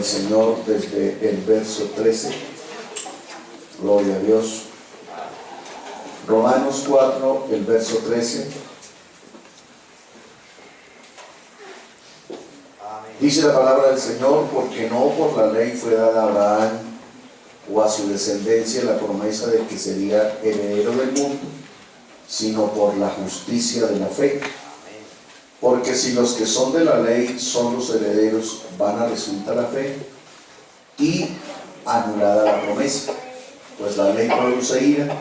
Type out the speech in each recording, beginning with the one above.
Señor desde el verso 13. Gloria a Dios. Romanos 4, el verso 13. Dice la palabra del Señor: porque no por la ley fue dada a Abraham o a su descendencia la promesa de que sería heredero del mundo, sino por la justicia de la fe. Porque si los que son de la ley son los herederos, vana resulta la fe y anulada la promesa. Pues la ley produce ira,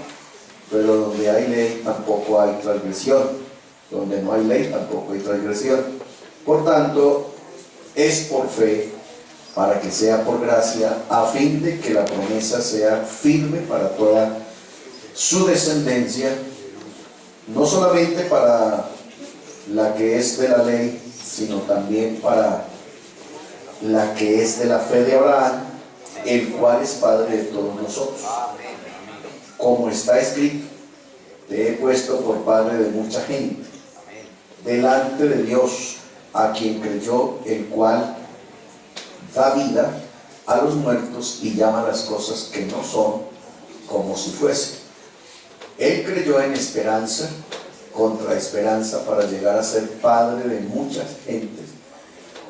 pero donde hay ley tampoco hay transgresión. Donde no hay ley tampoco hay transgresión. Por tanto, es por fe, para que sea por gracia, a fin de que la promesa sea firme para toda su descendencia, no solamente para la que es de la ley, sino también para la que es de la fe de Abraham, el cual es Padre de todos nosotros. Como está escrito: te he puesto por padre de mucha gente, delante de Dios, a quien creyó, el cual da vida a los muertos y llama las cosas que no son como si fuesen. Él creyó en esperanza contra esperanza, para llegar a ser padre de muchas gentes,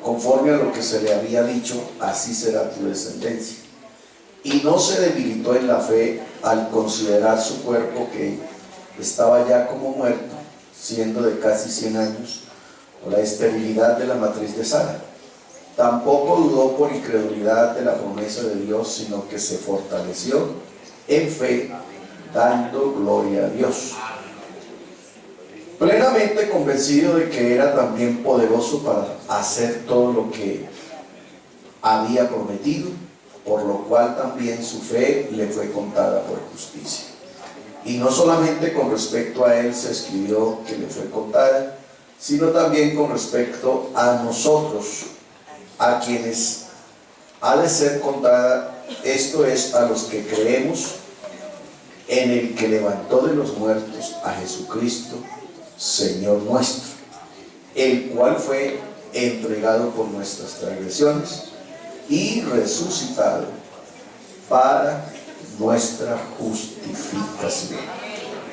conforme a lo que se le había dicho: así será tu descendencia. Y no se debilitó en la fe al considerar su cuerpo, que estaba ya como muerto, siendo de casi 100 años, por la esterilidad de la matriz de Sara. Tampoco dudó por incredulidad de la promesa de Dios, sino que se fortaleció en fe, dando gloria a Dios, plenamente convencido de que era también poderoso para hacer todo lo que había prometido, por lo cual también su fe le fue contada por justicia. Y no solamente con respecto a él se escribió que le fue contada, sino también con respecto a nosotros, a quienes ha de ser contada, esto es, a los que creemos en el que levantó de los muertos a Jesucristo, Señor nuestro, el cual fue entregado por nuestras transgresiones y resucitado para nuestra justificación.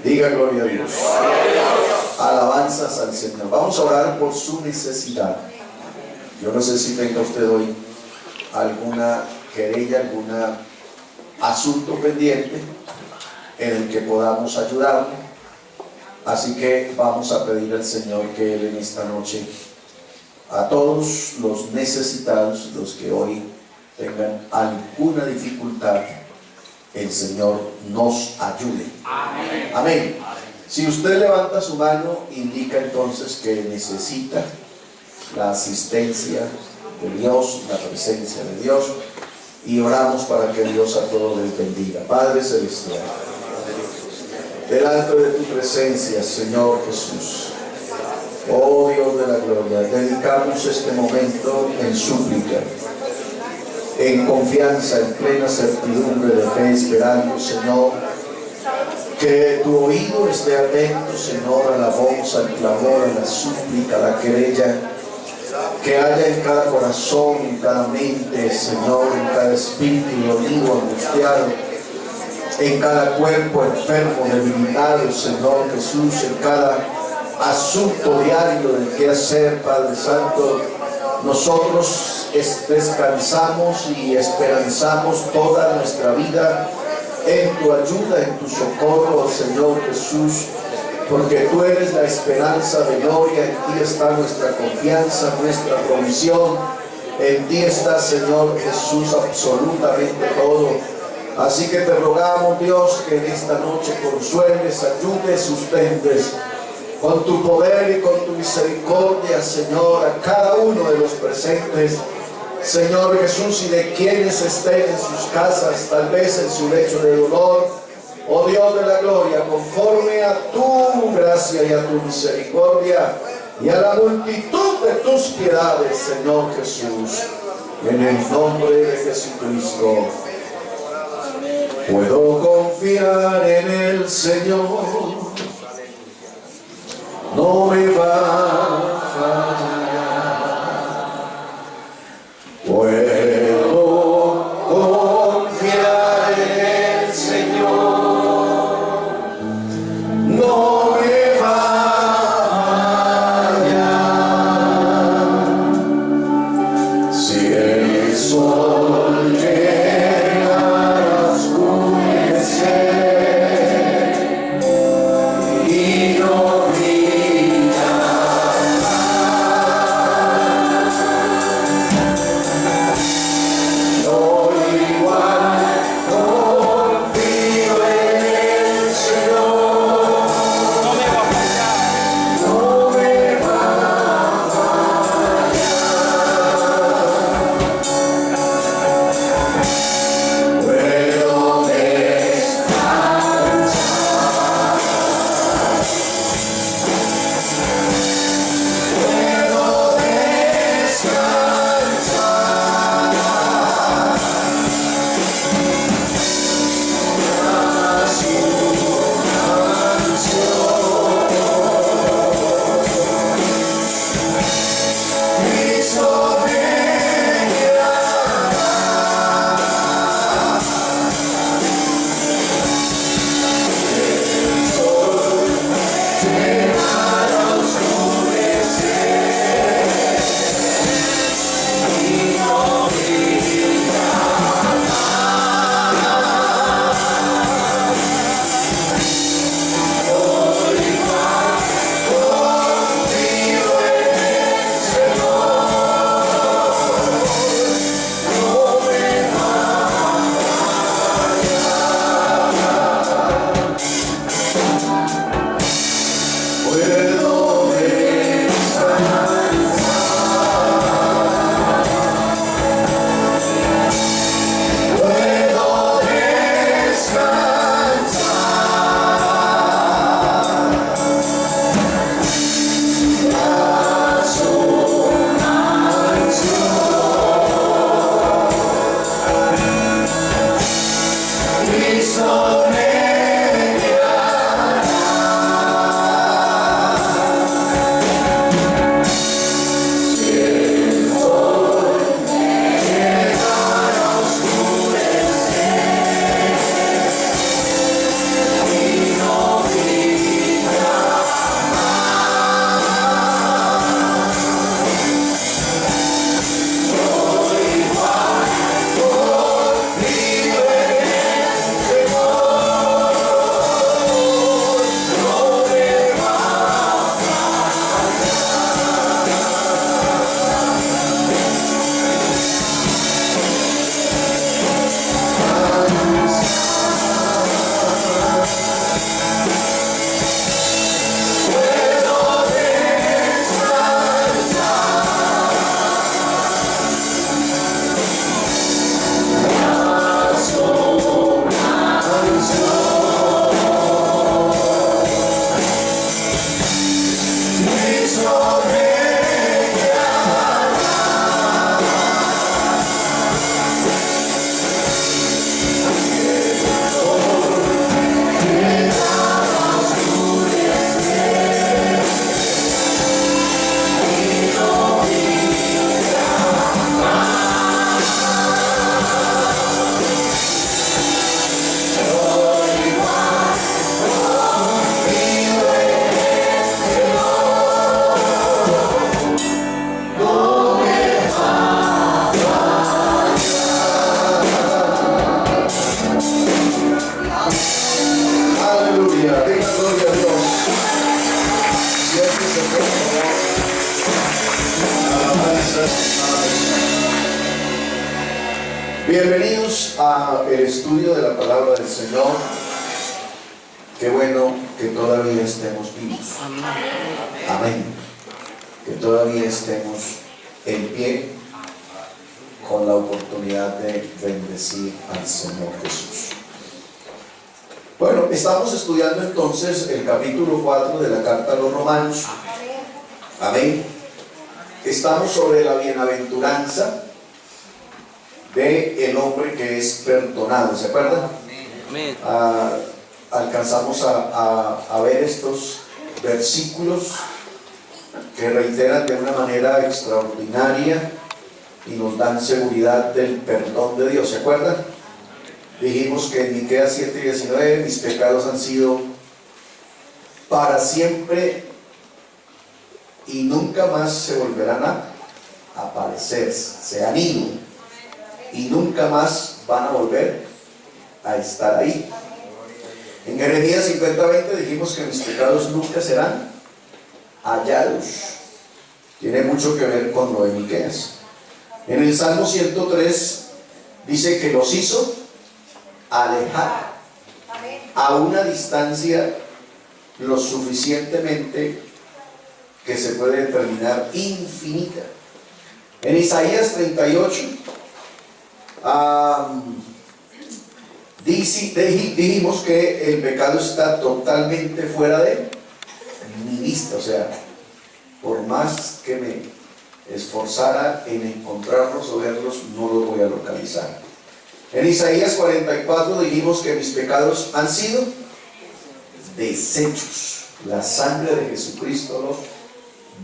Diga gloria a Dios. Alabanzas al Señor. Vamos a orar por su necesidad. Yo no sé si tenga usted hoy alguna querella, algún asunto pendiente en el que podamos ayudarle. Así que vamos a pedir al Señor que Él en esta noche, a todos los necesitados, los que hoy tengan alguna dificultad, el Señor nos ayude. Amén. Amén. Si usted levanta su mano, indica entonces que necesita la asistencia de Dios, la presencia de Dios, y oramos para que Dios a todos les bendiga. Padre Celestial, delante de tu presencia, Señor Jesús, oh Dios de la gloria, dedicamos este momento en súplica, en confianza, en plena certidumbre de fe, esperando, Señor, que tu oído esté atento, Señor, a la voz, al clamor, a la súplica, a la querella que haya en cada corazón, en cada mente, Señor, en cada espíritu dolido, angustiado, en cada cuerpo enfermo, debilitado, Señor Jesús, en cada asunto diario del que hacer, Padre Santo. Nosotros descansamos y esperanzamos toda nuestra vida en tu ayuda, en tu socorro, Señor Jesús, porque tú eres la esperanza de gloria. En ti está nuestra confianza, nuestra provisión. En ti está, Señor Jesús, absolutamente todo. Así que te rogamos, Dios, que en esta noche consueles, ayudes, sustentes con tu poder y con tu misericordia, Señor, a cada uno de los presentes, Señor Jesús, y de quienes estén en sus casas, tal vez en su lecho de dolor. Oh Dios de la gloria, conforme a tu gracia y a tu misericordia y a la multitud de tus piedades, Señor Jesús, en el nombre de Jesucristo, puedo confiar en el Señor, no me va a fallar. Puedo Aleluya, venga, gloria a Dios. Siéntese, por favor. Alabanza. Bienvenidos al estudio de la palabra del Señor. Qué bueno que todavía estemos vivos. Amén. Que todavía estemos en pie con la oportunidad de bendecir al Señor Jesús. Bueno, estamos estudiando entonces el capítulo 4 de la carta a los Romanos. Amén. Estamos sobre la bienaventuranza del hombre que es perdonado. ¿Se acuerdan? Amén. Alcanzamos a ver estos versículos que reiteran de una manera extraordinaria y nos dan seguridad del perdón de Dios. ¿Se acuerdan? Dijimos que en Miqueas 7:19 mis pecados han sido para siempre y nunca más se volverán a aparecer, se han ido y nunca más van a volver a estar ahí. En Jeremías 50:20 dijimos que mis pecados nunca serán hallados. Tiene mucho que ver con lo de Miqueas. En el Salmo 103 dice que los hizo alejar a una distancia lo suficientemente que se puede determinar infinita. En Isaías 38 dijimos que el pecado está totalmente fuera de mi vista, o sea, por más que me esforzara en encontrarlos o verlos, no los voy a localizar. En Isaías 44 dijimos que mis pecados han sido deshechos. La sangre de Jesucristo los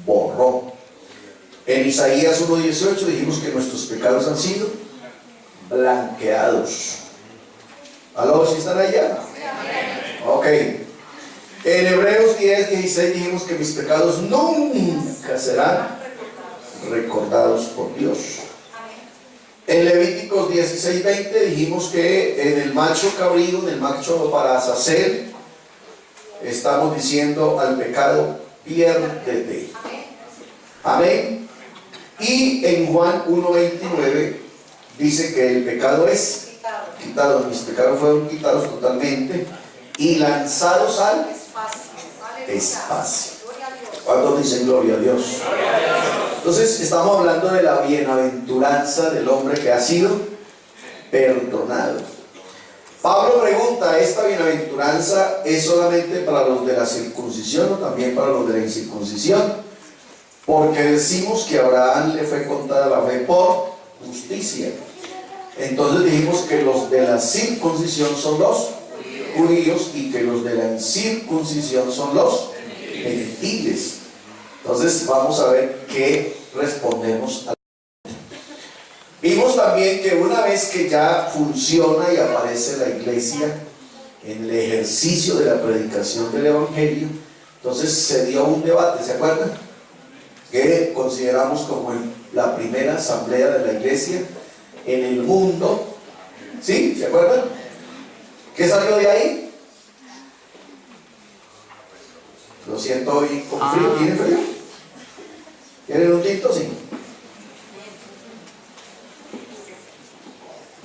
borró. En Isaías 1:18 dijimos que nuestros pecados han sido blanqueados. ¿Aló? ¿Sí están allá? Ok. En Hebreos 10:16 dijimos que mis pecados nunca serán recordados por Dios. En Levíticos 16:20 dijimos que en el macho cabrío, en el macho para Azazel, estamos diciendo al pecado, piérdete. Amén. Y en Juan 1:29 dice que el pecado es quitado. Mis pecados fueron quitados totalmente y lanzados al espacio. ¿Cuántos dicen gloria a Dios? Entonces estamos hablando de la bienaventuranza del hombre que ha sido perdonado. Pablo pregunta, ¿esta bienaventuranza es solamente para los de la circuncisión o también para los de la incircuncisión? Porque decimos que a Abraham le fue contada la fe por justicia. Entonces dijimos que los de la circuncisión son los judíos y que los de la incircuncisión son los gentiles. Entonces vamos a ver qué respondemos a. Vimos también que una vez que ya funciona y aparece la iglesia en el ejercicio de la predicación del evangelio, entonces se dio un debate, ¿se acuerdan? Que consideramos como la primera asamblea de la iglesia en el mundo. ¿Sí? ¿Se acuerdan? ¿Qué salió de ahí? Lo siento hoy con frío. ¿Tienen frío? ¿Tienen un tinto? Sí.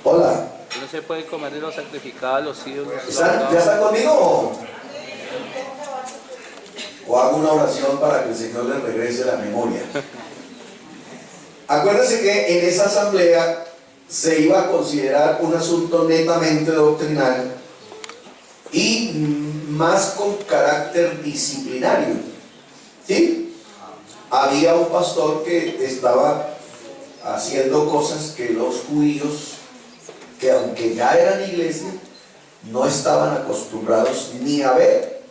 Hola. No se puede comer de los sacrificados, los ídolos. ¿Ya están conmigo? O hago una oración para que el Señor les regrese la memoria. Acuérdense que en esa asamblea se iba a considerar un asunto netamente doctrinal y más con carácter disciplinario. ¿Sí? había un pastor que estaba haciendo cosas que los judíos, que aunque ya eran iglesia, no estaban acostumbrados ni a ver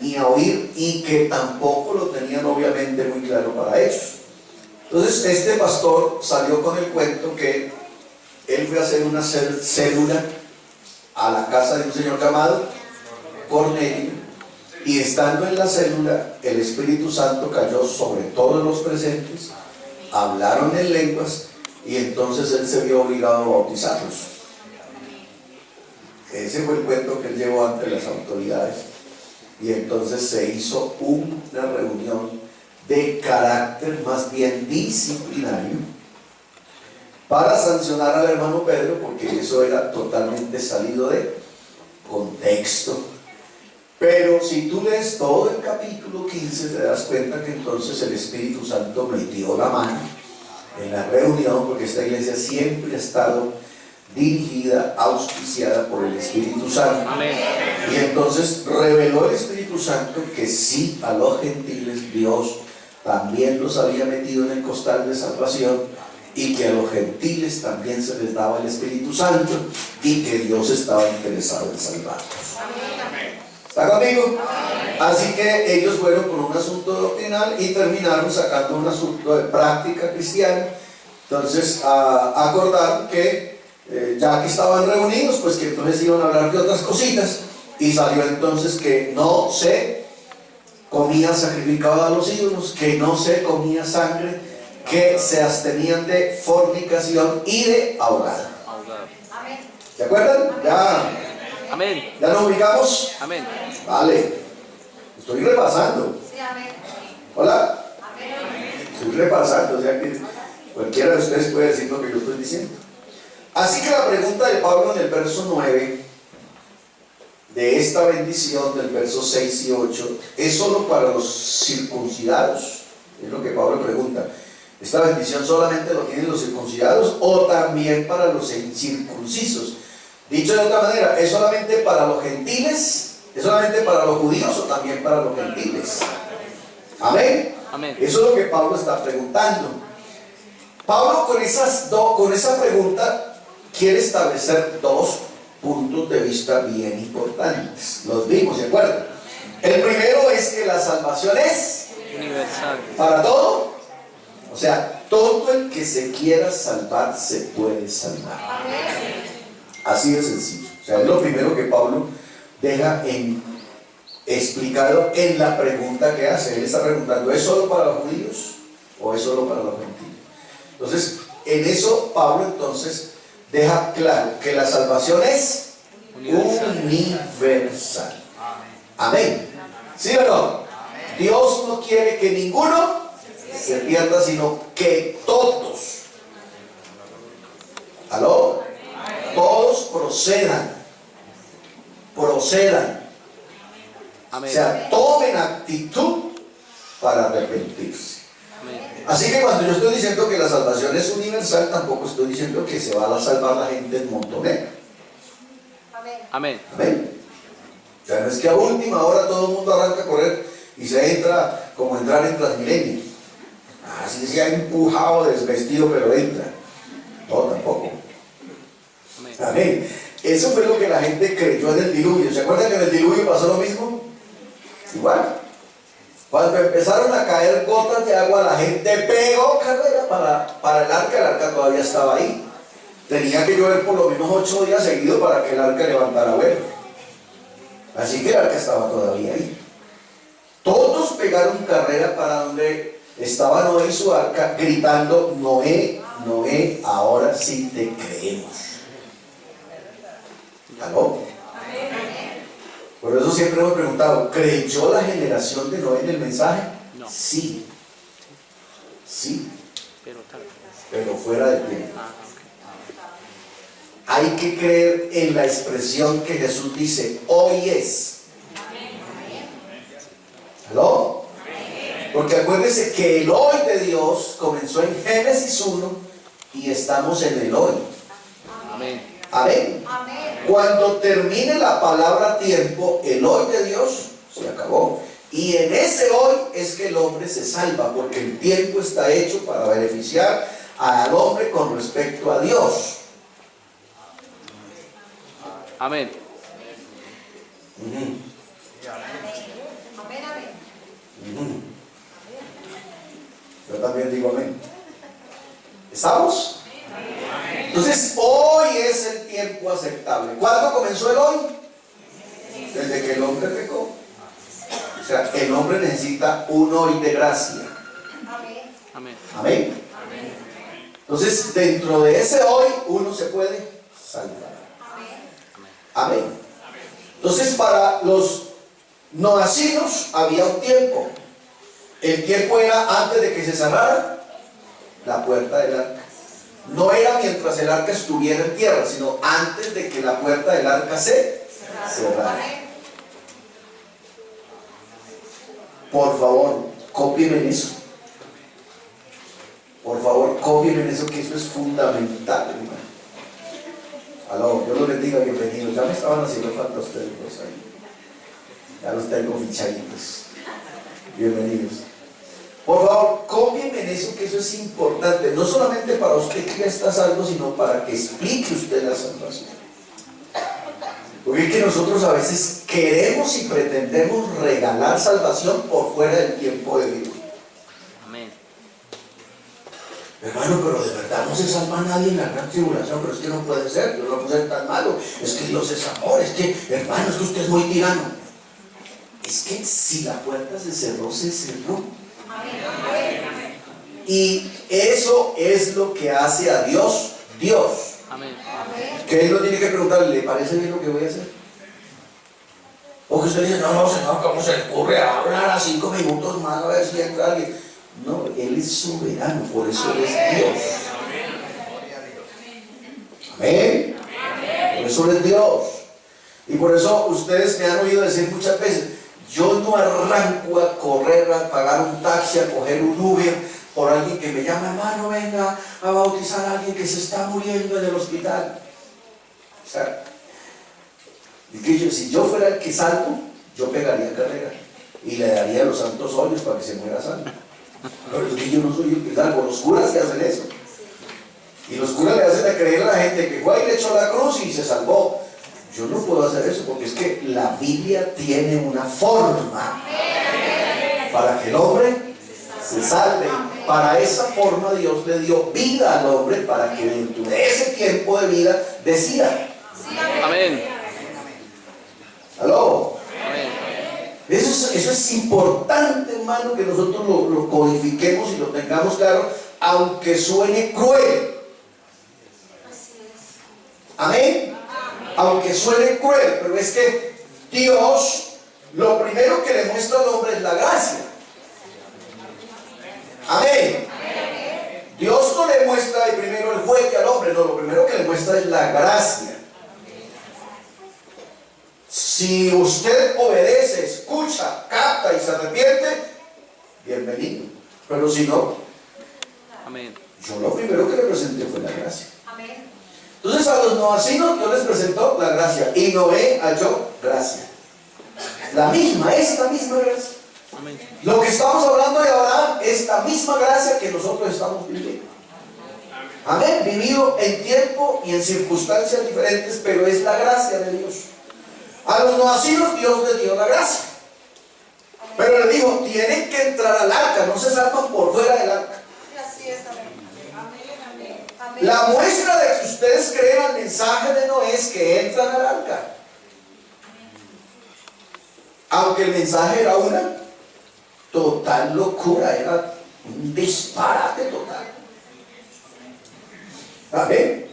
ni a oír, y que tampoco lo tenían obviamente muy claro para ellos. Entonces este pastor salió con el cuento que él fue a hacer una célula a la casa de un señor llamado Cornelio, y estando en la célula el Espíritu Santo cayó sobre todos los presentes, hablaron en lenguas, y entonces él se vio obligado a bautizarlos. Ese fue el cuento que él llevó ante las autoridades, y entonces se hizo una reunión de carácter más bien disciplinario para sancionar al hermano Pedro, porque eso era totalmente salido de contexto. Pero si tú lees todo el capítulo 15, te das cuenta que entonces el Espíritu Santo metió la mano en la reunión, porque esta iglesia siempre ha estado dirigida, auspiciada por el Espíritu Santo. Amén. Y entonces reveló el Espíritu Santo que sí, a los gentiles Dios también los había metido en el costal de salvación, y que a los gentiles también se les daba el Espíritu Santo, y que Dios estaba interesado en salvarlos. ¿Está conmigo? Así que ellos fueron por un asunto doctrinal y terminaron sacando un asunto de práctica cristiana. Entonces acordaron que ya que estaban reunidos, pues que entonces iban a hablar de otras cositas, y salió entonces que no se comía sacrificado a los ídolos, que no se comía sangre, que se abstenían de fornicación y de ahogado. ¿Se acuerdan? Ya. Amén. ¿Ya nos ubicamos? Amén. Vale. Estoy repasando. Hola. Estoy repasando, o sea que cualquiera de ustedes puede decir lo que yo estoy diciendo. Así que la pregunta de Pablo en el verso 9 de esta bendición, del verso 6 y 8, ¿es solo para los circuncidados? Es lo que Pablo pregunta. ¿Esta bendición solamente lo tienen los circuncidados o también para los incircuncisos? Dicho de otra manera, ¿es solamente para los gentiles? ¿Es solamente para los judíos o también para los gentiles? Amén. Amén. Eso es lo que Pablo está preguntando. Pablo con esa pregunta quiere establecer dos puntos de vista bien importantes. Los vimos, ¿de acuerdo? El primero es que la salvación es Universal. para todo. O sea, todo el que se quiera salvar se puede salvar. Así de sencillo. O sea, es lo primero que Pablo deja explicado en la pregunta que hace. Él está preguntando, ¿es solo para los judíos o es solo para los gentiles? Entonces, en eso Pablo entonces deja claro que la salvación es universal. Amén. ¿Sí o no? Dios no quiere que ninguno se pierda, sino que todos, ¿aló? Todos procedan. Amén. O sea, tomen actitud para arrepentirse. Amén. Así que cuando yo estoy diciendo que la salvación es universal, tampoco estoy diciendo que se va a salvar la gente en montonera. Amén. Amén. O sea, no es que a última hora todo el mundo arranca a correr y se entra como entrar en Transmilenio. Así se ha empujado, desvestido, pero entra. No, tampoco. Amén. Amén. Eso fue lo que la gente creyó en el diluvio. ¿Se acuerdan que en el diluvio pasó lo mismo? Igual. Cuando empezaron a caer gotas de agua, la gente pegó carrera para el arca todavía estaba ahí. Tenía que llover por lo menos 8 días seguidos para que el arca levantara vuelo. Así que el arca estaba todavía ahí. Todos pegaron carrera para donde estaba Noé y su arca, gritando, Noé, Noé, ahora sí te creemos. ¿Aló? Por eso siempre hemos preguntado, ¿creyó la generación de Noé en el mensaje? No. Sí. Sí, Pero tal. pero fuera de tiempo. Hay que creer en la expresión que Jesús dice, hoy es. ¿Aló? Porque acuérdense que el hoy de Dios comenzó en Génesis 1 y estamos en el hoy. Amén. Amén. Cuando termine la palabra tiempo, el hoy de Dios se acabó Y en ese hoy es que el hombre se salva, porque el tiempo está hecho para beneficiar al hombre con respecto a Dios. Amén. Yo también digo amén. ¿Estamos? Entonces, hoy es el tiempo aceptable. ¿Cuándo comenzó el hoy? Desde que el hombre pecó. O sea, el hombre necesita un hoy de gracia. Amén. Amén. Entonces, dentro de ese hoy, uno se puede salvar. Amén. Entonces, para los no nacidos había un tiempo. El tiempo era antes de que se cerrara la puerta del arca. No era mientras el arca estuviera en tierra, sino antes de que la puerta del arca se cerrara. Por favor, cópienme eso. Por favor, cópienme eso, que eso es fundamental, hermano. Aló, Dios los bendiga, bienvenidos. Ya me estaban haciendo falta ustedes dos ahí. Ya los tengo fichaditos. Bienvenidos. Por favor, cópienme eso, que eso es importante. No solamente para usted que ya está salvo, sino para que explique usted la salvación. Porque es que nosotros a veces queremos y pretendemos regalar salvación por fuera del tiempo de Dios. Amén. Hermano, pero de verdad no se salva a nadie en la gran tribulación. Pero es que no puede ser, Dios no puede ser tan malo. Es que Dios es amor, es que, hermano, es que usted es muy tirano. Es que si la puerta se cerró, se cerró. Y eso es lo que hace a Dios, Dios. Amén. Que Él no tiene que preguntarle, ¿le parece bien lo que voy a hacer? O que usted dice, no, Señor, ¿cómo se le ocurre hablar a 5 minutos más a ver si entra alguien? No, Él es soberano, por eso Él es Dios. Amén. Por eso Él es Dios. Y por eso ustedes me han oído decir muchas veces, yo no arranco a correr, a pagar un taxi, a coger un Uber por alguien que me llama, hermano, venga a bautizar a alguien que se está muriendo en el hospital. O sea, y que si yo fuera el que salvo, yo pegaría carrera y le daría los santos óleos para que se muera salvo. Pero es que yo no soy el que salvo, los curas que hacen eso. Y los curas le hacen a creer a la gente que fue y le echó la cruz y se salvó. Yo no puedo hacer eso porque es que la Biblia tiene una forma para que el hombre se salve. Para esa forma Dios le dio vida al hombre para que dentro de ese tiempo de vida decida. Amén. ¿Aló? Amén. Eso es importante, hermano, que nosotros lo codifiquemos y lo tengamos claro, aunque suene cruel. Amén. Aunque suene cruel, pero es que Dios lo primero que le muestra al hombre es la gracia. Amén. Dios no le muestra primero el juguete al hombre, no, lo primero que le muestra es la gracia. Si usted obedece, escucha, capta y se arrepiente, bienvenido. Pero si no, Amén. yo lo primero que le presenté fue la gracia. Entonces a los noacinos Dios les presentó la gracia y Noé halló gracia. Esta misma gracia. Amén. Lo que estamos hablando de Abraham es la misma gracia que nosotros estamos viviendo. Amén, vivido en tiempo y en circunstancias diferentes, pero es la gracia de Dios. A los noacinos Dios les dio la gracia, pero les dijo, tienen que entrar al arca, no se salvan por fuera del arca. La muestra de que ustedes crean el mensaje de Noé es que entran al arca. Aunque el mensaje era una total locura, era un disparate total. Amén.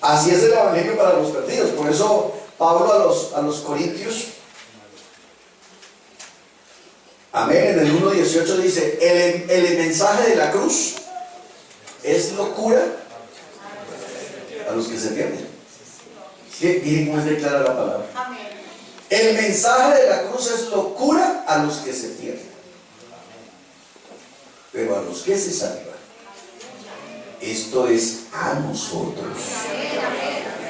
Así es el evangelio para los perdidos. Por eso Pablo a los corintios, amén, en el 1:18 dice, el mensaje de la cruz es locura a los que se pierden. Miren cómo es de clara la palabra. El mensaje de la cruz es locura a los que se pierden, pero a los que se salvan, esto es a nosotros,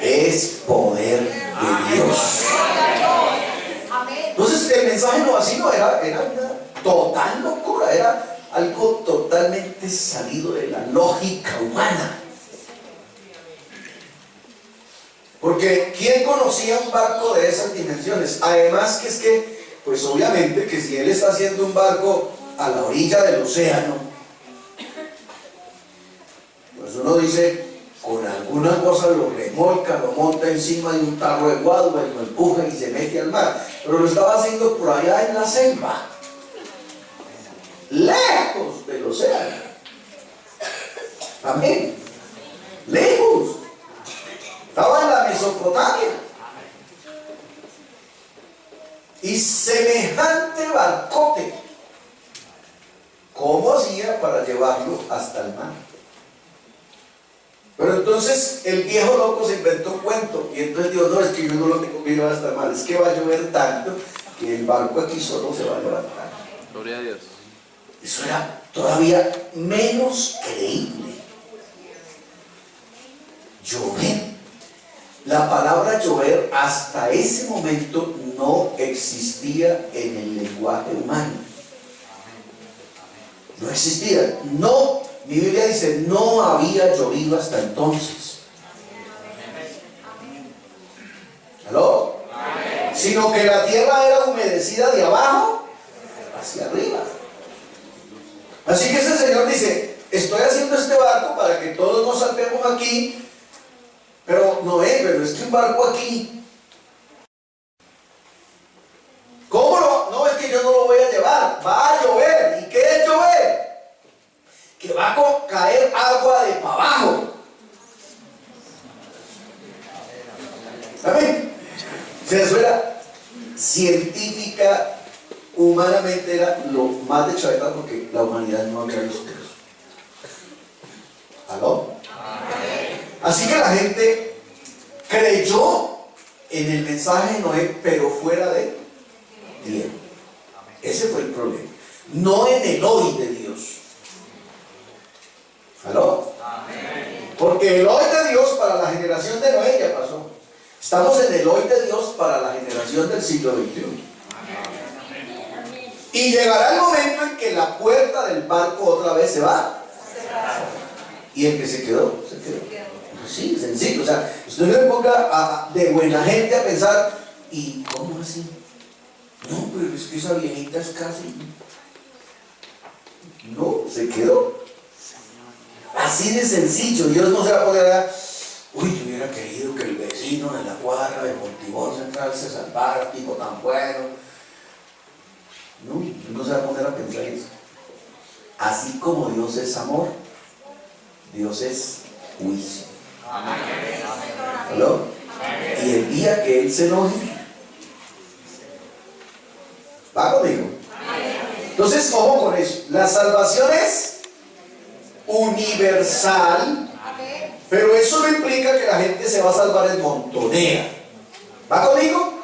es poder de Dios. Entonces el mensaje noacino era una total locura, era algo totalmente salido de la lógica humana. Porque ¿quién conocía un barco de esas dimensiones? Además que es que, pues obviamente que si él está haciendo un barco a la orilla del océano, pues uno dice, con alguna cosa lo remolca, lo monta encima de un tarro de guadua y lo empuja y se mete al mar. Pero lo estaba haciendo por allá en la selva, lejos del océano. Amén. Lejos. Estaba en la Mesopotamia. Y semejante barcote, ¿cómo hacía para llevarlo hasta el mar? Pero entonces el viejo loco se inventó un cuento. Y entonces dijo, no, es que yo no lo tengo que llevar hasta el mar. Es que va a llover tanto que el barco aquí solo se va a levantar. Gloria a Dios. Eso era todavía menos creíble. Llover. La palabra llover hasta ese momento no existía en el lenguaje humano. No existía. No, mi Biblia dice, no había llovido hasta entonces. ¿Aló? Sino que la tierra era humedecida de abajo hacia arriba. Así que ese Señor dice, estoy haciendo este barco para que todos nos saltemos aquí. Pero Noé, pero es que un barco aquí, ¿cómo lo? No, es que yo no lo voy a llevar, va a llover. ¿Y qué es llover? Que va a caer agua de para abajo. ¿Amén? O sea, eso era científica, humanamente era lo más de chaveta porque la humanidad no había visto eso. ¿Aló? Así que la gente creyó en el mensaje de Noé, pero fuera de tiempo. Ese fue el problema. No en el hoy de Dios. ¿Aló? Porque el hoy de Dios para la generación de Noé ya pasó. Estamos en el hoy de Dios para la generación del siglo XXI. Y llegará el momento en que la puerta del barco otra vez se va. Y el que se quedó, se quedó. Sí, sencillo, o sea, usted no le ponga de buena gente a pensar, ¿y cómo así? No, pero es que esa viejita es casi... No, se quedó. Así de sencillo. Dios no se va a poner a... Uy, yo hubiera querido que el vecino de la cuadra de Montibón Central se salvara, tipo tan bueno. No, Dios no se va a poner a pensar eso. Así como Dios es amor, Dios es juicio. ¿Aló? Y el día que Él se enoje, ¿va conmigo? Entonces, ojo con eso. La salvación es universal, pero eso no implica que la gente se va a salvar en montonera. ¿Va conmigo?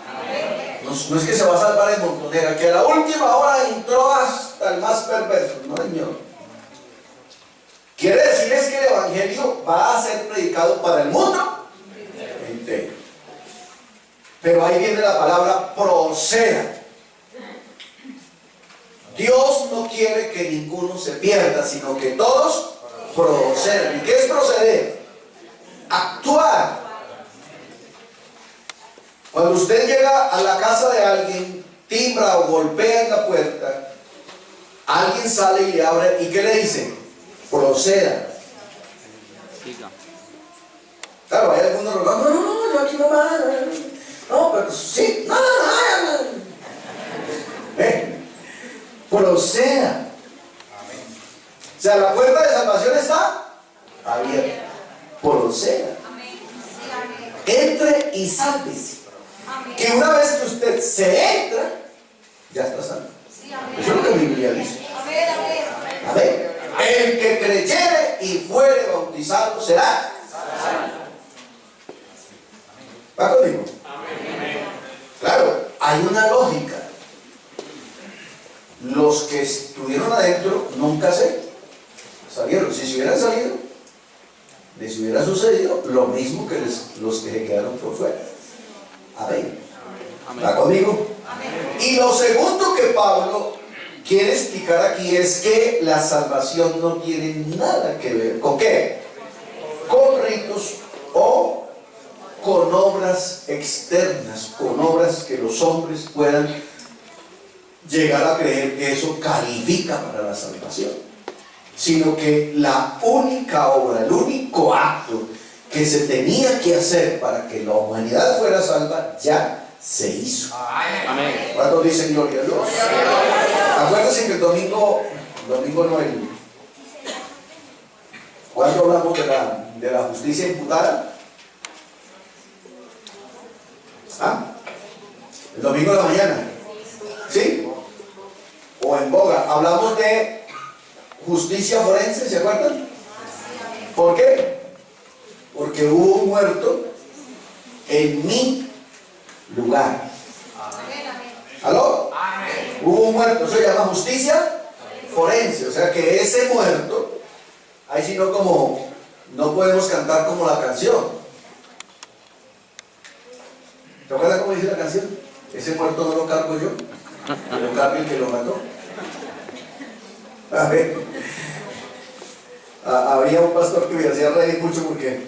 No es que se va a salvar en montonera, que a la última hora entró hasta el más perverso. No, señor. Quiere decir es que el evangelio va a ser predicado para el mundo entero. Pero ahí viene la palabra proceda. Dios no quiere que ninguno se pierda, sino que todos procedan. ¿Y qué es proceder? Actuar. Cuando usted llega a la casa de alguien, timbra o golpea en la puerta, alguien sale y le abre, ¿y qué le dice? Proceda. Claro, hay algunos rogando, no, yo aquí no más, no, pero sí, no. Proceda. O sea, la puerta de salvación está abierta. Proceda. Entre y sálvese. Que una vez que usted se entra, ya está salvo. Eso es lo que la Biblia dice. Amén. El que creyere y fuere bautizado será salvo. ¿Va conmigo? Claro, hay una lógica. Los que estuvieron adentro nunca salieron. Si se hubieran salido, les hubiera sucedido lo mismo que los que se quedaron por fuera. Amén. ¿Va conmigo? Y lo segundo que Pablo quiere explicar aquí es que la salvación no tiene nada que ver ¿con qué? Con ritos o con obras externas, con obras que los hombres puedan llegar a creer que eso califica para la salvación, sino que la única obra, el único acto que se tenía que hacer para que la humanidad fuera salva ya se hizo. Amén. ¿Cuántos dicen gloria a Dios? Acuérdense que el domingo no el... ¿Cuándo hablamos de la justicia imputada? ¿Ah? El domingo de la mañana. ¿Sí? O en boga. Hablamos de justicia forense, ¿se acuerdan? ¿Por qué? Porque hubo un muerto en mi lugar. ¿Aló? Hubo un muerto, eso se llama justicia forense. O sea que ese muerto, ahí sí no como, no podemos cantar como la canción. ¿Te acuerdas cómo dice la canción? Ese muerto no lo cargo yo, lo carga el que lo mató. A ver, había un pastor que me hacía reír mucho porque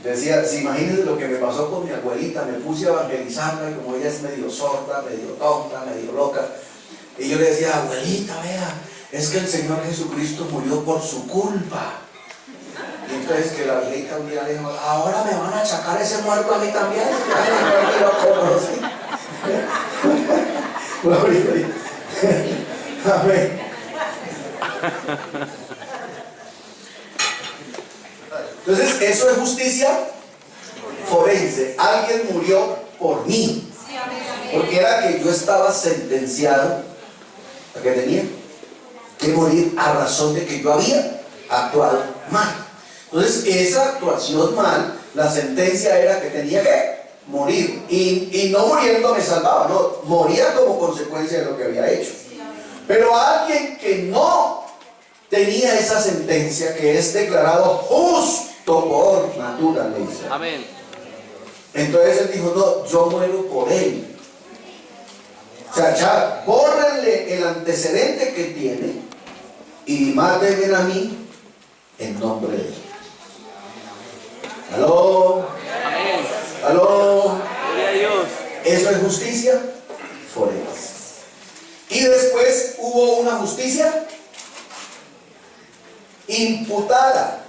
decía, si imagínense lo que me pasó con mi abuelita, me puse a evangelizarla y como ella es medio sorda, medio tonta, medio loca, y yo le decía, abuelita, vea, es que el Señor Jesucristo murió por su culpa. Y entonces que la viejita un día le dijo, ahora me van a achacar ese muerto a mí también. Amén. Entonces eso es justicia forense. Alguien murió por mí, porque era que yo estaba sentenciado a que tenía que morir a razón de que yo había actuado mal. Entonces esa actuación mal, la sentencia era que tenía que morir, y no muriendo me salvaba, no, moría como consecuencia de lo que había hecho. Pero alguien que no tenía esa sentencia, que es declarado justo por naturaleza, Amén. entonces él dijo, no, yo muero por él. O sea, ya bórrenle el antecedente que tiene y mátenme a mí en nombre de él. ¿Aló? Amén. ¿Aló? Gloria a Dios. Eso es justicia forense. Y después hubo una justicia imputada.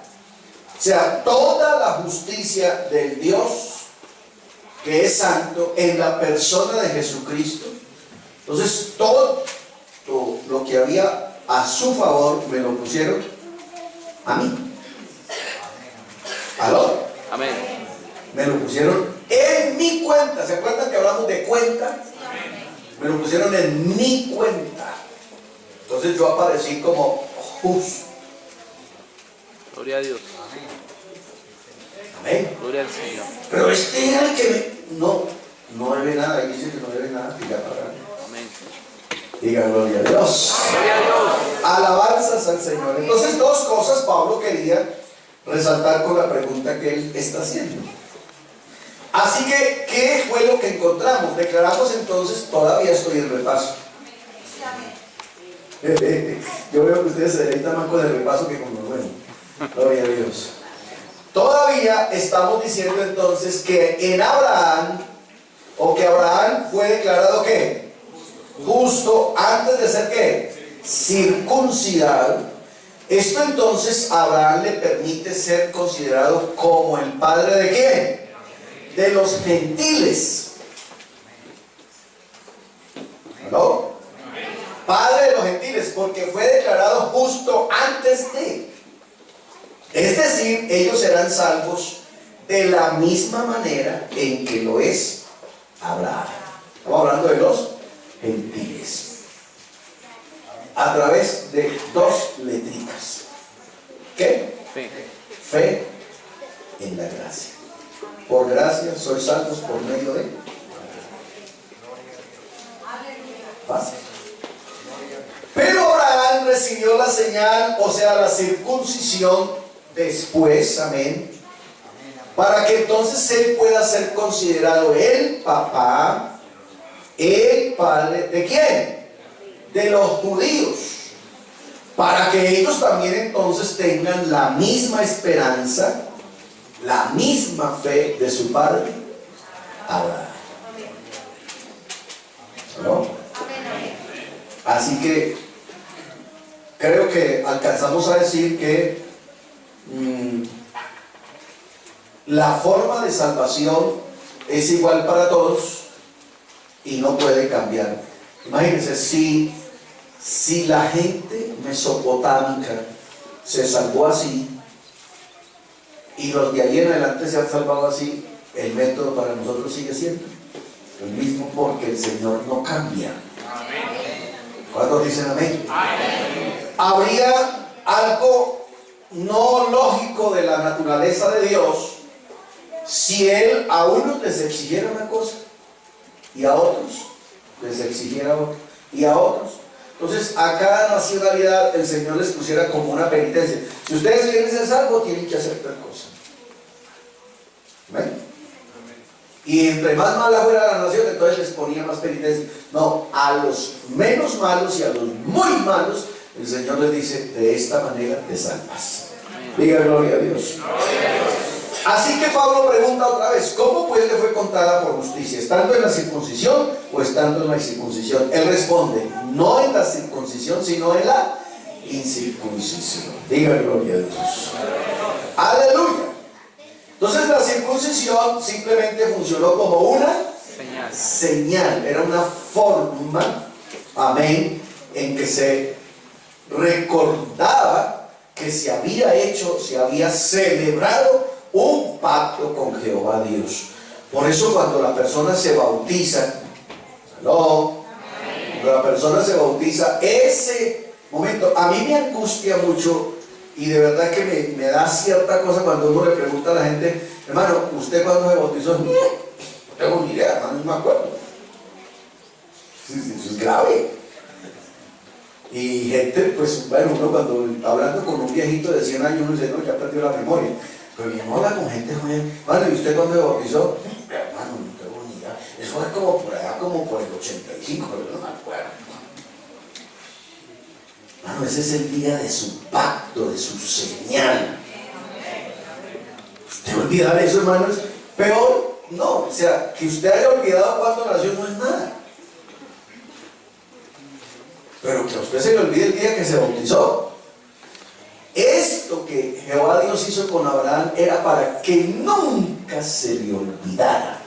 O sea, toda la justicia del Dios que es santo en la persona de Jesucristo. Entonces todo lo que había a su favor me lo pusieron a mí. ¿Aló? Amén. Me lo pusieron en mi cuenta. ¿Se acuerdan que hablamos de cuenta? Me lo pusieron en mi cuenta. Entonces yo aparecí como justo. Gloria a Dios. Amén. Gloria al Señor. Pero este era el que no debe nada. Ahí dice que no debe nada. Diga, Amén. diga gloria a Dios. Gloria a Dios. Alabanzas al Señor. Entonces dos cosas Pablo quería resaltar con la pregunta que él está haciendo. Así que, ¿qué fue lo que encontramos? Declaramos entonces, todavía estoy en repaso. Yo veo que ustedes se deleitan más con el repaso que con lo bueno. Gloria a Dios. Todavía estamos diciendo entonces que en Abraham, o que Abraham fue declarado ¿qué? Justo antes de ser ¿qué? Circuncidado. Esto entonces a Abraham le permite ser considerado como el padre de ¿quién? De los gentiles. ¿No? Padre de los gentiles, porque fue declarado justo antes de. Es decir, ellos serán salvos de la misma manera en que lo es Abraham. Estamos hablando de los gentiles. A través de dos letritas. ¿Qué? Fe. Fe en la gracia. Por gracia sois salvos por medio de. Fácil. Pero Abraham recibió la señal, o sea, la circuncisión después, amén, para que entonces él pueda ser considerado el papá el Padre ¿de quién? De los judíos, para que ellos también entonces tengan la misma esperanza, la misma fe de su padre Abraham. ¿No? Así que creo que alcanzamos a decir que la forma de salvación es igual para todos y no puede cambiar. Imagínense, si la gente mesopotámica se salvó así y los de ahí en adelante se han salvado así, el método para nosotros sigue siendo el mismo, porque el Señor no cambia. ¿Cuántos dicen amén? Habría algo no lógico de la naturaleza de Dios si Él a unos les exigiera una cosa y a otros les exigiera otra, y a otros. Entonces a cada nacionalidad el Señor les pusiera como una penitencia. Si ustedes quieren ser salvos, tienen que hacer tal cosa. ¿Ven? Y entre más mala fuera la nación, entonces les ponía más penitencia. No, a los menos malos y a los muy malos, el Señor les dice: de esta manera te salvas. Diga gloria a Dios. Así que Pablo pregunta otra vez: ¿cómo pues le fue contada por justicia? ¿Estando en la circuncisión o estando en la incircuncisión? Él responde: no en la circuncisión, sino en la incircuncisión. Diga gloria a Dios. Aleluya. Entonces la circuncisión simplemente funcionó como una señal. Era una forma, amén, en que se recordaba que se había hecho, se había celebrado un pacto con Jehová Dios. Por eso cuando la persona se bautiza, cuando la persona se bautiza, ese momento a mí me angustia mucho. Y de verdad que me da cierta cosa cuando uno le pregunta a la gente: hermano, ¿usted cuándo se bautizó? No tengo ni idea, hermano, no me acuerdo. Eso es grave. Y gente, pues bueno, uno cuando hablando con un viejito de 100 años, uno dice: no, ya perdió la memoria. Pero no habla con gente joven. Hermano, ¿y usted cuándo se bautizó? Hermano, no tengo ni idea. Eso es como por allá, como por el 85, pero yo no me acuerdo. Hermano, ese es el día de su pacto, de su señal. Usted olvidar eso, hermanos, peor. No, o sea, que usted haya olvidado cuándo nació no es nada. Pero que a usted se le olvide el día que se bautizó. Esto que Jehová Dios hizo con Abraham era para que nunca se le olvidara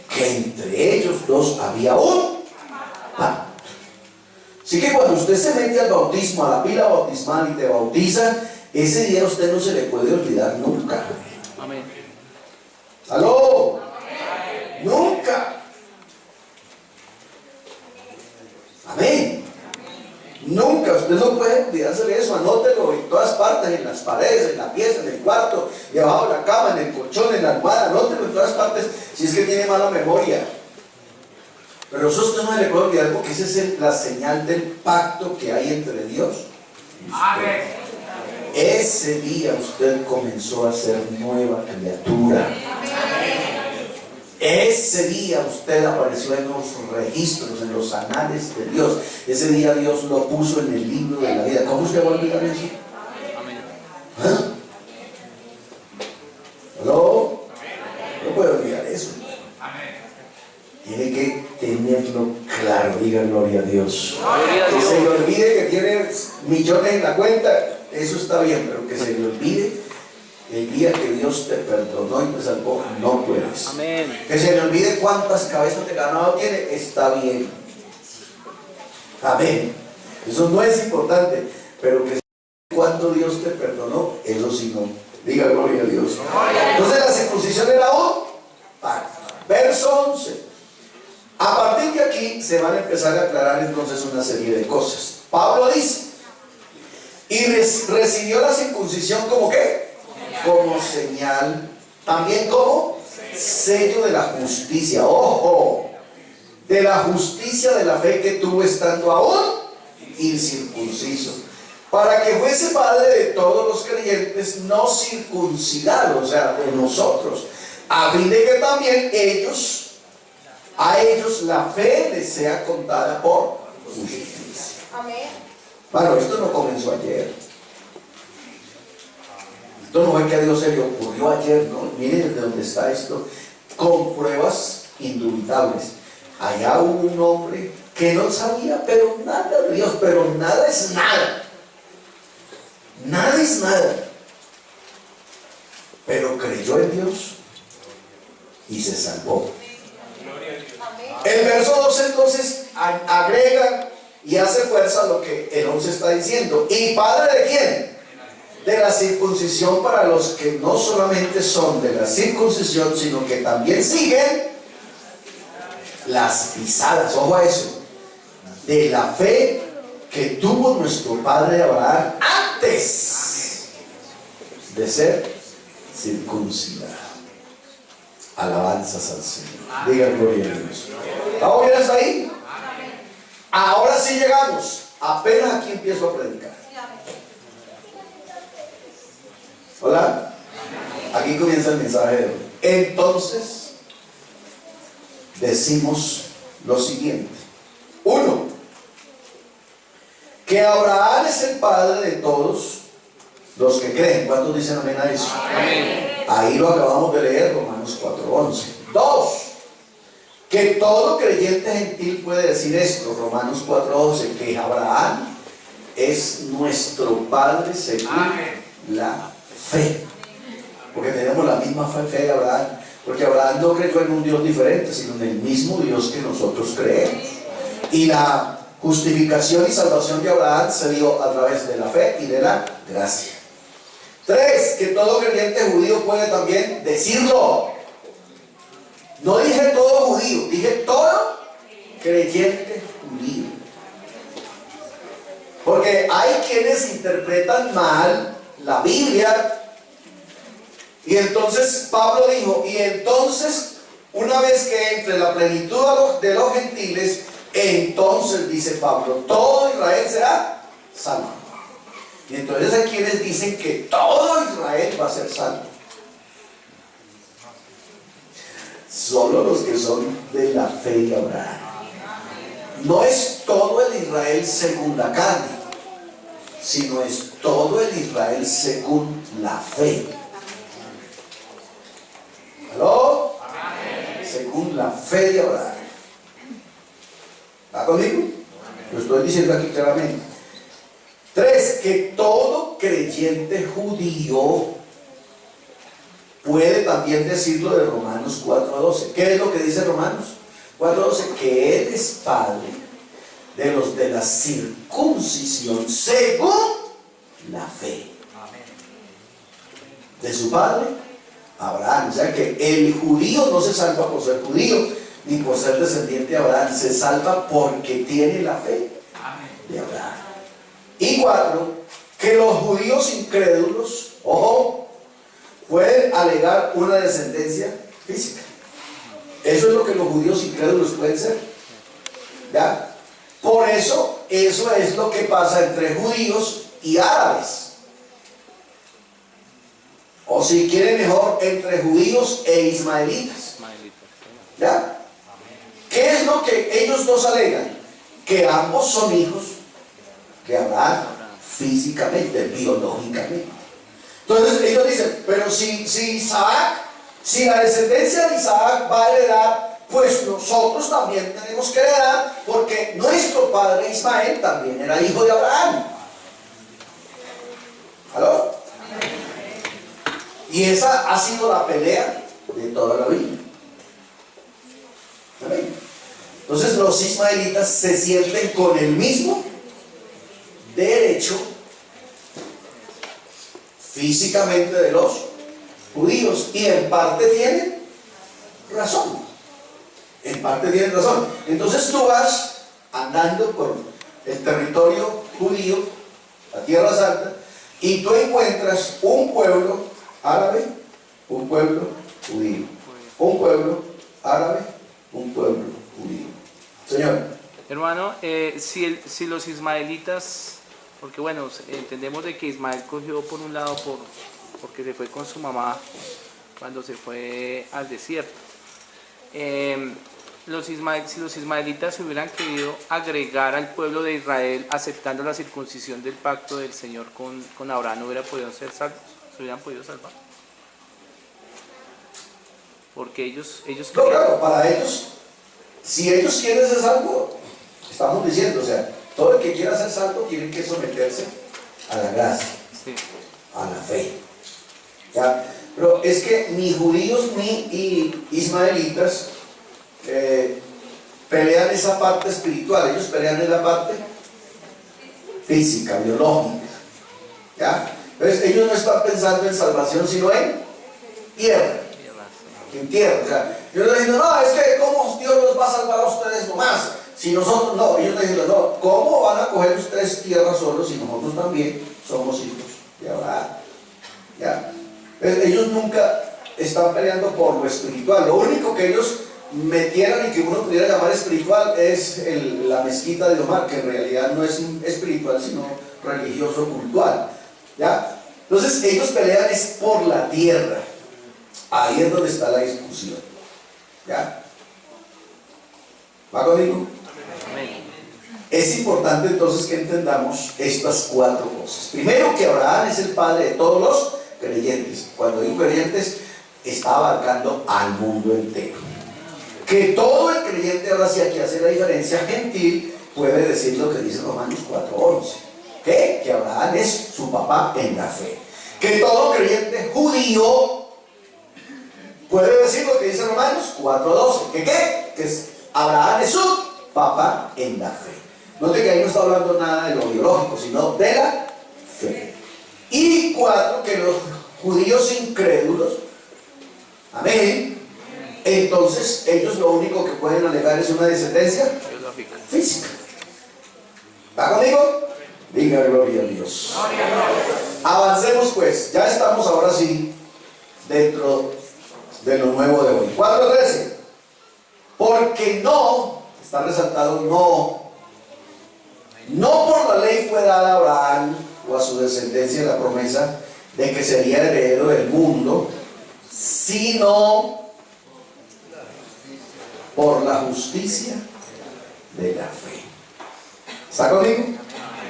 que entre ellos dos había un pacto. Así que cuando usted se mete al bautismo, a la pila bautismal y te bautiza, ese día a usted no se le puede olvidar nunca. Amén. ¿Aló? Amén. Nunca. Amén. Nunca. Usted no puede olvidarse de eso. Anótelo en todas partes, en las paredes, en la pieza, en el cuarto, debajo de la cama, en el colchón, en la almohada. Anótelo en todas partes si es que tiene mala memoria. Pero eso usted no le puede olvidar, porque esa es la señal del pacto que hay entre Dios y usted. Ese día usted comenzó a ser nueva criatura. Ese día usted apareció en los registros, en los anales de Dios. Ese día Dios lo puso en el libro de la vida. ¿Cómo usted va a olvidar eso? ¿Ah? ¿Aló? No puede olvidar eso. Tiene que tenerlo claro. Diga gloria a Dios. Que se le olvide que tiene millones en la cuenta, eso está bien, pero que se le olvide el día que Dios te perdonó y te salvó, no puedes. Amén. Que se le olvide cuántas cabezas de ganado tiene, está bien. Amén. Eso no es importante, pero que cuando Dios te perdonó, eso sí no. Diga gloria a Dios. Entonces la circuncisión era un pacto. Verso 11. A partir de aquí se van a empezar a aclarar entonces una serie de cosas. Pablo dice: y recibió la circuncisión como ¿qué? Como señal, también como sello de la justicia. Ojo, de la justicia de la fe que tuvo estando aún incircunciso, para que fuese padre de todos los creyentes no circuncidados, o sea, de nosotros, a fin de que también ellos A ellos la fe les sea contada por justicia. Amén. Bueno, esto no comenzó ayer. Esto no es que a Dios se le ocurrió ayer, ¿no? Miren desde dónde está esto, con pruebas indubitables. Allá hubo un hombre que no sabía, pero nada de Dios, pero nada es nada. Nada es nada. Pero creyó en Dios y se salvó. El verso 12 entonces agrega y hace fuerza a lo que el 11 está diciendo. ¿Y padre de quién? De la circuncisión para los que no solamente son de la circuncisión, sino que también siguen las pisadas, ojo a eso, de la fe que tuvo nuestro padre Abraham antes de ser circuncidado. Alabanzas al Señor. Diga gloria a Dios. ¿Estamos bien hasta ahí? Ahora sí llegamos. Apenas aquí empiezo a predicar. Hola. Aquí comienza el mensaje de hoy. Entonces, decimos lo siguiente. 1. Que Abraham es el padre de todos los que creen. ¿Cuántos dicen amén a eso? Amén. Ahí lo acabamos de leer, Romanos 4:11. 2. Que todo creyente gentil puede decir esto, Romanos 4:11, que Abraham es nuestro padre según la fe. Porque tenemos la misma fe de Abraham. Porque Abraham no creyó en un Dios diferente, sino en el mismo Dios que nosotros creemos. Y la justificación y salvación de Abraham se dio a través de la fe y de la gracia. 3. Que todo creyente judío puede también decirlo. No dije todo judío, dije todo creyente judío. Porque hay quienes interpretan mal la Biblia. Y entonces Pablo dijo, y entonces una vez que entre la plenitud de los gentiles, entonces dice Pablo, todo Israel será salvo. Y entonces hay quienes dicen que todo Israel va a ser salvo. Solo los que son de la fe de Abraham. No es todo el Israel según la carne, sino es todo el Israel según la fe. ¿Aló? Según la fe de Abraham. ¿Está conmigo? Lo estoy diciendo aquí claramente. 3. Que todo creyente judío puede también decirlo de Romanos 4:12. ¿Qué es lo que dice Romanos 4:12? Que Él es padre de los de la circuncisión según la fe de su padre Abraham. O sea que el judío no se salva por ser judío ni por ser descendiente de Abraham, se salva porque tiene la fe de Abraham. Y 4. Que los judíos incrédulos, ojo, pueden alegar una descendencia física. Eso es lo que los judíos incrédulos pueden ser. ¿Ya? Por eso es lo que pasa entre judíos y árabes. O si quieren mejor, entre judíos e ismaelitas. ¿Ya? ¿Qué es lo que ellos dos alegan? Que ambos son hijos de Abraham, físicamente, biológicamente. Entonces ellos dicen, pero si Isaac, si la descendencia de Isaac va a heredar, pues nosotros también tenemos que heredar, porque nuestro padre Ismael también era hijo de Abraham. ¿Aló? Y esa ha sido la pelea de toda la Biblia. ¿Amén? Entonces los ismaelitas se sienten con el mismo derecho físicamente de los judíos, y en parte tienen razón. En parte tienen razón. Entonces tú vas andando por el territorio judío, la Tierra Santa, y tú encuentras un pueblo árabe, un pueblo judío, un pueblo árabe, un pueblo judío. Señor. Hermano, si los ismaelitas, porque bueno, entendemos de que Ismael cogió por un lado porque se fue con su mamá cuando se fue al desierto. si los ismaelitas se hubieran querido agregar al pueblo de Israel aceptando la circuncisión del pacto del Señor con Abraham, ¿no hubieran podido ser salvos? ¿Se hubieran podido salvar? Porque ellos No, claro, para ellos, si ellos quieren ser salvos, estamos diciendo, o sea, todo el que quiera ser salvo tiene que someterse a la gracia, sí, a la fe. ¿Ya? Pero es que ni judíos ni ismaelitas pelean esa parte espiritual, ellos pelean en la parte física, biológica. ¿Ya? Entonces ellos no están pensando en salvación sino en tierra. En tierra, o sea, ellos están diciendo, no, es que cómo Dios los va a salvar a ustedes nomás, si nosotros no, ellos están diciendo, no, ¿cómo van a coger ustedes tierra solos si nosotros también somos hijos de Abraham? ¿Ya? Ellos nunca están peleando por lo espiritual, lo único que ellos metieron y que uno pudiera llamar espiritual es la mezquita de Omar, que en realidad no es espiritual sino religioso cultural. ¿Ya? Entonces ellos pelean es por la tierra. Ahí es donde está la discusión. ¿Ya? ¿Va conmigo? Es importante entonces que entendamos estas cuatro cosas. Primero, que Abraham es el padre de todos los creyentes. Cuando digo creyentes, está abarcando al mundo entero. Que todo el creyente, ahora sí aquí hace la diferencia gentil, puede decir lo que dice Romanos 4:11. Que Abraham es su papá en la fe. Que todo creyente judío puede decir lo que dice Romanos 4:12. Que Abraham es su papá en la fe. Note que ahí no está hablando nada de lo biológico, sino de la fe. Y 4, que los judíos incrédulos, amén, entonces ellos lo único que pueden alegar es una descendencia física. ¿Va conmigo? Diga gloria a Dios. Avancemos pues, ya estamos ahora sí dentro de lo nuevo de hoy. 4:13. Porque no, está resaltado no por la ley fue dada a Abraham o a su descendencia la promesa de que sería heredero del mundo, sino por la justicia de la fe. ¿Está conmigo?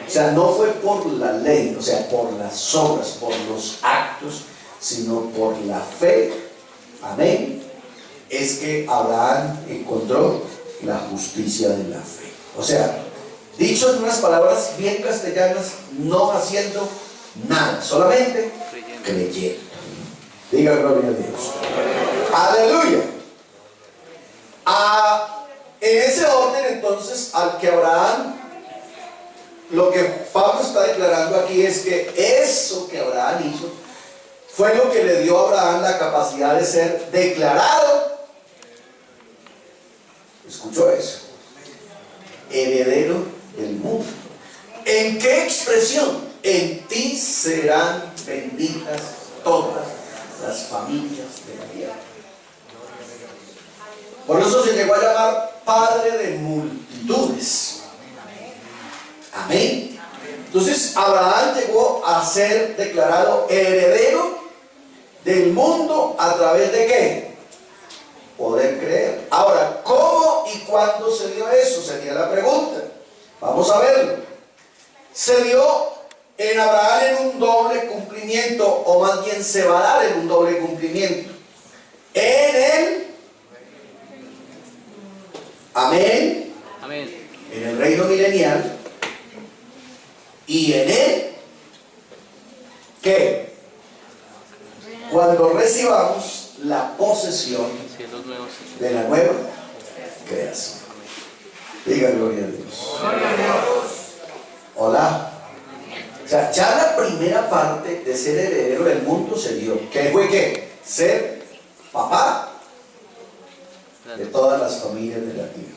O sea, no fue por la ley, o sea, por las obras, por los actos, sino por la fe. Amén. Es que Abraham encontró la justicia de la fe. O sea, dicho en unas palabras bien castellanas, no haciendo nada, solamente creyendo. Diga gloria a Dios. Aleluya. En ese orden entonces, al que Abraham, lo que Pablo está declarando aquí es que eso que Abraham hizo fue lo que le dio a Abraham la capacidad de ser declarado, ¿escuchó eso?, heredero del mundo. ¿En qué expresión? En ti serán benditas todas las familias de la tierra. Por eso se llegó a llamar padre de multitudes. Amén. Entonces Abraham llegó a ser declarado heredero del mundo a través de ¿qué? Poder creer. Ahora, ¿cómo y cuándo se dio eso? Sería la pregunta. Vamos a verlo. Se dio en Abraham en un doble cumplimiento, o más bien se va a dar en un doble cumplimiento. En el amén, amén, en el reino milenial, y en él, ¿qué? Cuando recibamos la posesión de la nueva creación. Diga gloria a Dios. Hola. O sea, ya la primera parte de ser heredero del mundo se dio. ¿Qué fue qué? Ser papá de todas las familias de la tierra.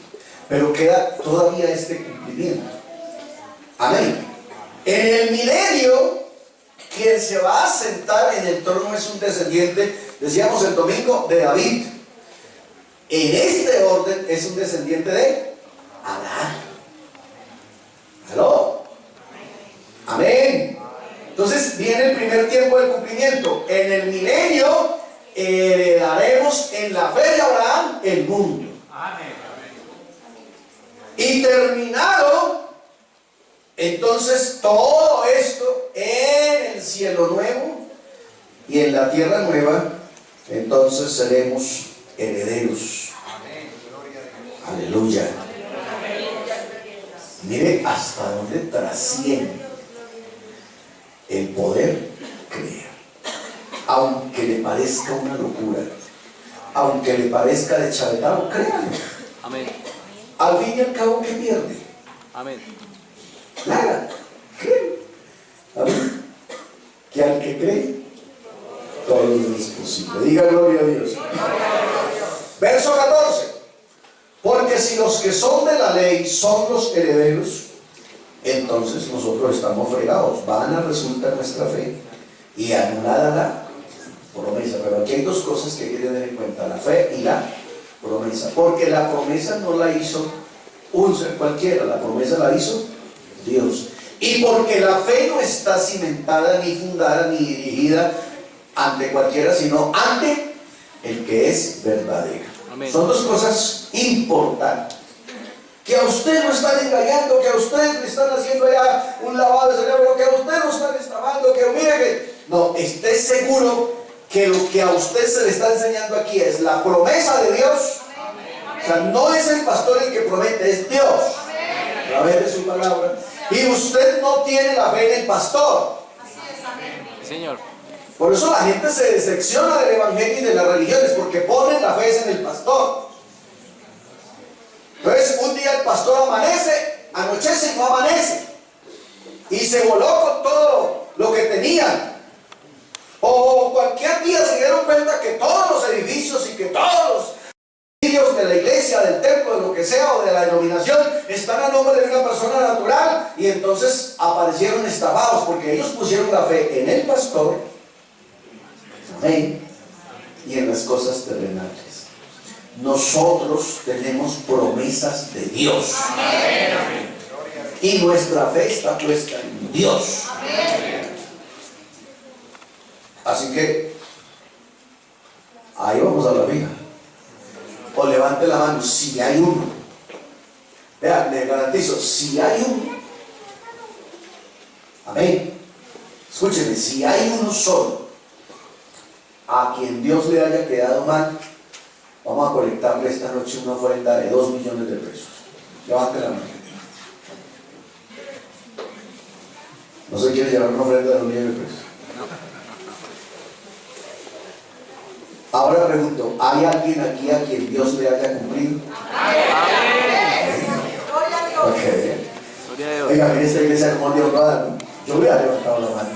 Pero queda todavía este cumplimiento. Amén. En el milenio, quien se va a sentar en el trono es un descendiente, decíamos el domingo, de David. En este orden es un descendiente de Adán. ¿Aló? Amén. Entonces viene el primer tiempo del cumplimiento. En el milenio heredaremos en la fe de Abraham el mundo. Y terminado, entonces todo esto en el cielo nuevo y en la tierra nueva, entonces seremos herederos. Aleluya. Mire hasta dónde trasciende el poder creer. Aunque le parezca una locura, aunque le parezca de chavetado, créalo. Amén. Al fin y al cabo, ¿qué pierde? Amén. Nada. Cree. Amén. Que al que cree, todo es posible. Diga gloria a Dios. Verso 14. Porque si los que son de la ley son los herederos, entonces nosotros estamos fregados. Vana resulta nuestra fe y anulada la promesa. Pero aquí hay dos cosas que hay que tener en cuenta: la fe y la promesa. Porque la promesa no la hizo un ser cualquiera, la promesa la hizo Dios. Y porque la fe no está cimentada, ni fundada, ni dirigida ante cualquiera, sino ante el que es verdadero. Amén. Son dos cosas importantes. Que a usted lo están engañando, que a usted le están haciendo allá un lavado de cerebro, que a usted lo están estafando, que mire que... No, esté seguro que lo que a usted se le está enseñando aquí es la promesa de Dios. O sea, no es el pastor el que promete, es Dios a través de su palabra. Y usted no tiene la fe en el pastor. Señor. Por eso la gente se decepciona del evangelio y de las religiones, porque ponen la fe en el pastor. Entonces un día el pastor amanece, anochece y no amanece, y se voló con todo lo que tenían. O cualquier día se dieron cuenta que todos los edificios y que todos los edificios de la iglesia, del templo, de lo que sea, o de la denominación, están a nombre de una persona natural, y entonces aparecieron estafados porque ellos pusieron la fe en el pastor, amén, y en las cosas terrenales. Nosotros tenemos promesas de Dios. Amén. Y nuestra fe está puesta en Dios. Amén. Así que ahí vamos a la vida. O levante la mano si hay uno. Vean, le garantizo, si hay uno. Amén. Escúcheme, si hay uno solo a quien Dios le haya quedado mal, vamos a colectarle esta noche una ofrenda de 2 millones de pesos. Levante la mano. ¿No se quiere llevar una ofrenda de 2 millones de pesos? Ahora pregunto, ¿hay alguien aquí a quien Dios le haya cumplido? Amén. Ok. Oiga, en esta iglesia como Dios va a dar, yo hubiera levantado la mano.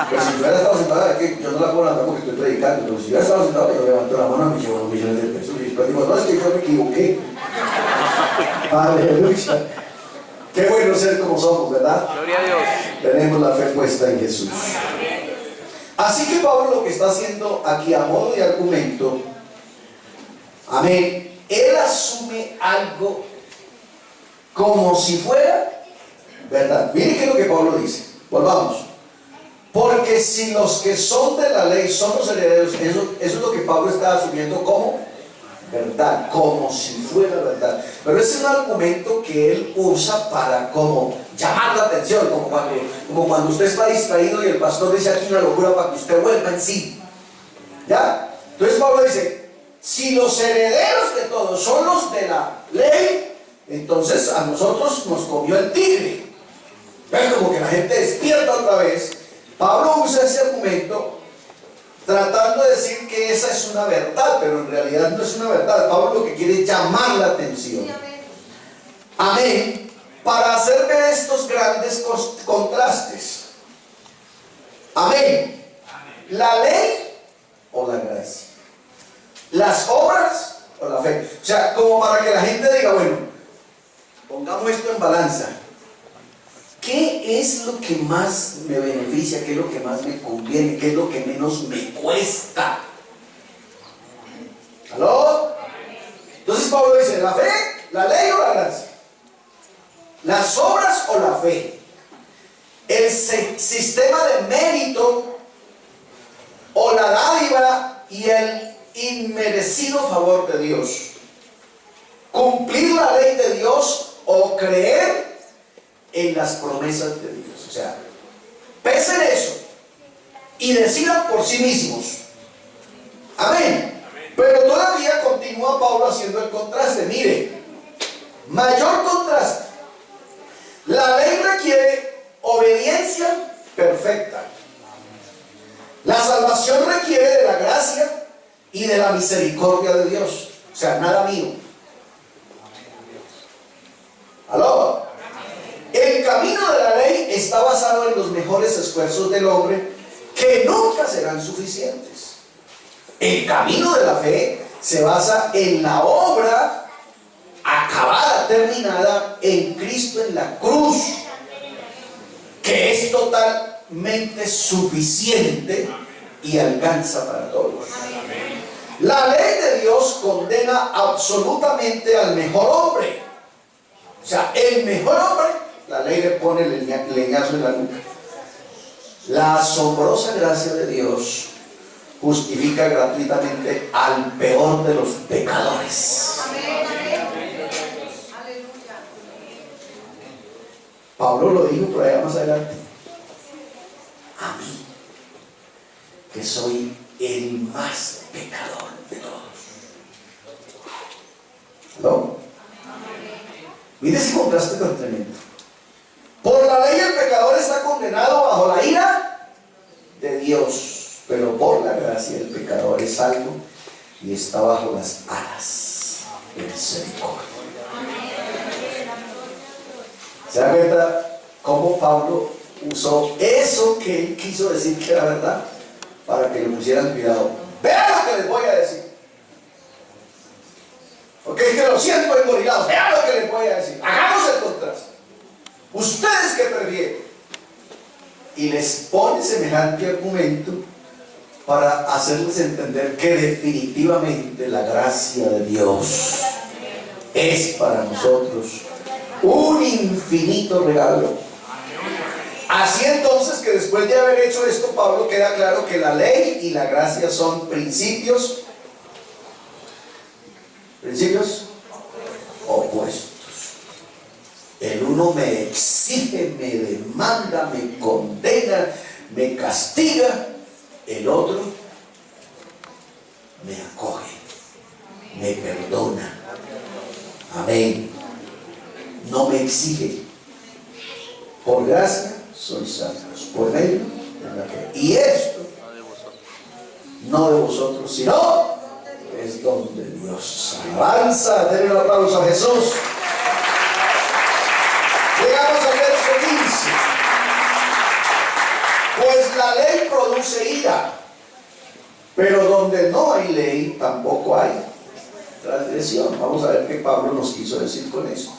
Pero si yo hubiera estado sentado aquí, yo no la puedo levantar porque estoy predicando, pero si yo hubiera estado sentado, yo levanto la mano y me llevo 2 millones de pesos. Y después digo, no, es que yo me equivoqué. Aleluya. Qué bueno ser como somos, ¿verdad? Gloria a Dios. Tenemos la fe puesta en Jesús. Así que Pablo lo que está haciendo aquí a modo de argumento, amén, él asume algo como si fuera verdad. Miren qué es lo que Pablo dice. Volvamos. Porque si los que son de la ley son los herederos, eso es lo que Pablo está asumiendo como verdad, como si fuera verdad. Pero ese es un argumento que él usa para como llamar la atención, como cuando usted está distraído y el pastor dice aquí una locura para que usted vuelva en sí. ¿Ya? Entonces Pablo dice, si los herederos de todos son los de la ley, entonces a nosotros nos comió el tigre. ¿Ven? Como que la gente despierta otra vez. Pablo usa ese argumento tratando de decir que esa es una verdad, pero en realidad no es una verdad. Pablo lo que quiere es llamar la atención. Amén. Para hacer ver estos grandes contrastes. Amén. La ley o la gracia. Las obras o la fe. O sea, como para que la gente diga, bueno, pongamos esto en balanza. ¿Qué es lo que más me beneficia? ¿Qué es lo que más me conviene? ¿Qué es lo que menos me cuesta? ¿Aló? Entonces Pablo dice, ¿la fe, la ley o la gracia? ¿Las obras o la fe? ¿El sistema de mérito o la dádiva y el inmerecido favor de Dios? ¿Cumplir la ley de Dios o creer en las promesas de Dios. O sea, pesen eso y decidan por sí mismos. Amén. Pero todavía continúa Pablo haciendo el contraste. Mire, mayor contraste. La ley requiere obediencia perfecta. La salvación requiere de la gracia y de la misericordia de Dios. O sea, nada mío. ¿Aló? El camino de la ley está basado en los mejores esfuerzos del hombre, que nunca serán suficientes. El camino de la fe se basa en la obra acabada, terminada en Cristo en la cruz, que es totalmente suficiente y alcanza para todos. La ley de Dios condena absolutamente al mejor hombre. O sea, el mejor hombre, la ley le pone el leñazo en la nuca. La asombrosa gracia de Dios justifica gratuitamente al peor de los pecadores. Pablo lo dijo por allá más adelante. A mí, que soy el más pecador de todos. ¿No? Mire ese contraste tan tremendo. Por la ley el pecador está condenado bajo la ira de Dios, pero por la gracia el pecador es salvo y está bajo las alas de misericordia. ¿Se da cuenta cómo Pablo usó eso que él quiso decir que era verdad para que le pusieran cuidado? Vean lo que les voy a decir. Porque es que lo siento engorilados. Vean lo que les voy a decir. Hagamos el contraste. ¿Ustedes qué prefieren? Y les pone semejante argumento para hacerles entender que definitivamente la gracia de Dios es para nosotros un infinito regalo. Así entonces, que después de haber hecho esto, Pablo queda claro que la ley y la gracia son principios opuestos. El uno me exige, me demanda, me condena, me castiga. El otro me acoge, me perdona. Amén. No me exige. Por gracia sois salvos, por medio de la fe. Y esto no de vosotros, sino es don de Dios. Alabanza, denle un aplauso a Jesús. Llegamos al verso 15. Pues la ley produce ira, pero donde no hay ley tampoco hay transgresión. Vamos a ver qué Pablo nos quiso decir con esto.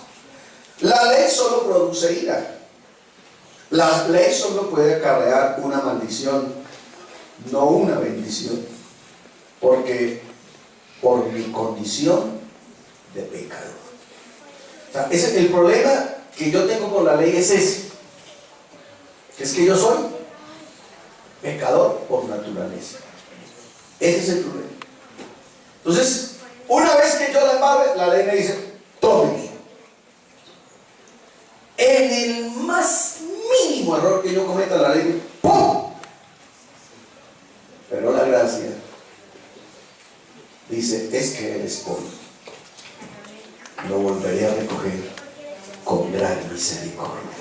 La ley solo produce ira. La ley solo puede acarrear una maldición, no una bendición, porque por mi condición de pecador. O sea, el problema que yo tengo con la ley es ese, es que yo soy pecador por naturaleza. Ese es el problema. Entonces, una vez que yo la embarre, la ley me dice, tome mío. En el más mínimo error que yo cometa, la ley, ¡pum! Pero la gracia dice, es que eres polvo. Lo volveré a recoger con gran misericordia.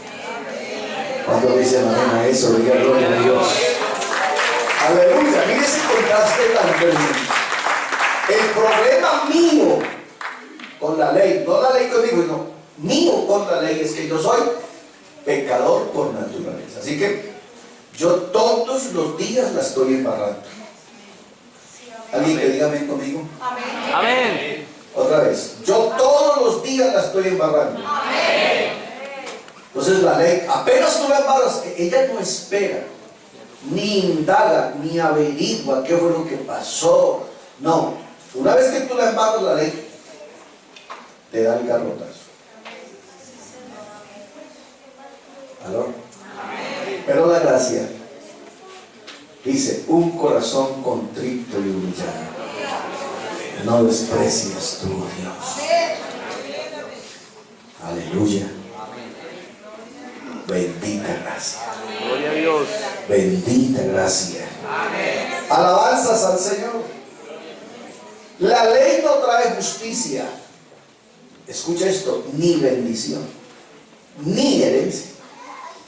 Cuando dicen amén a eso, diga gloria a Dios. Aleluya, mire ese contraste tan tremendo. El problema mío con la ley, no la ley conmigo, no, mío con la ley, es que yo soy pecador por naturaleza. Así que yo todos los días la estoy embarrando. ¿Alguien que diga amén conmigo? Amén. Amén. Otra vez, yo todos los días la estoy embarrando. Amén. Entonces la ley, apenas tú la embarras, ella no espera, ni indaga, ni averigua qué fue lo que pasó. No, una vez que tú la embarras, la ley te da el garrotazo. ¿Aló? Pero la gracia dice, un corazón contrito y humillado no desprecias tú, Dios. Aleluya. Bendita gracia. Gloria a Dios. Bendita gracia. Alabanzas al Señor. La ley no trae justicia. Escucha esto, ni bendición, ni herencia,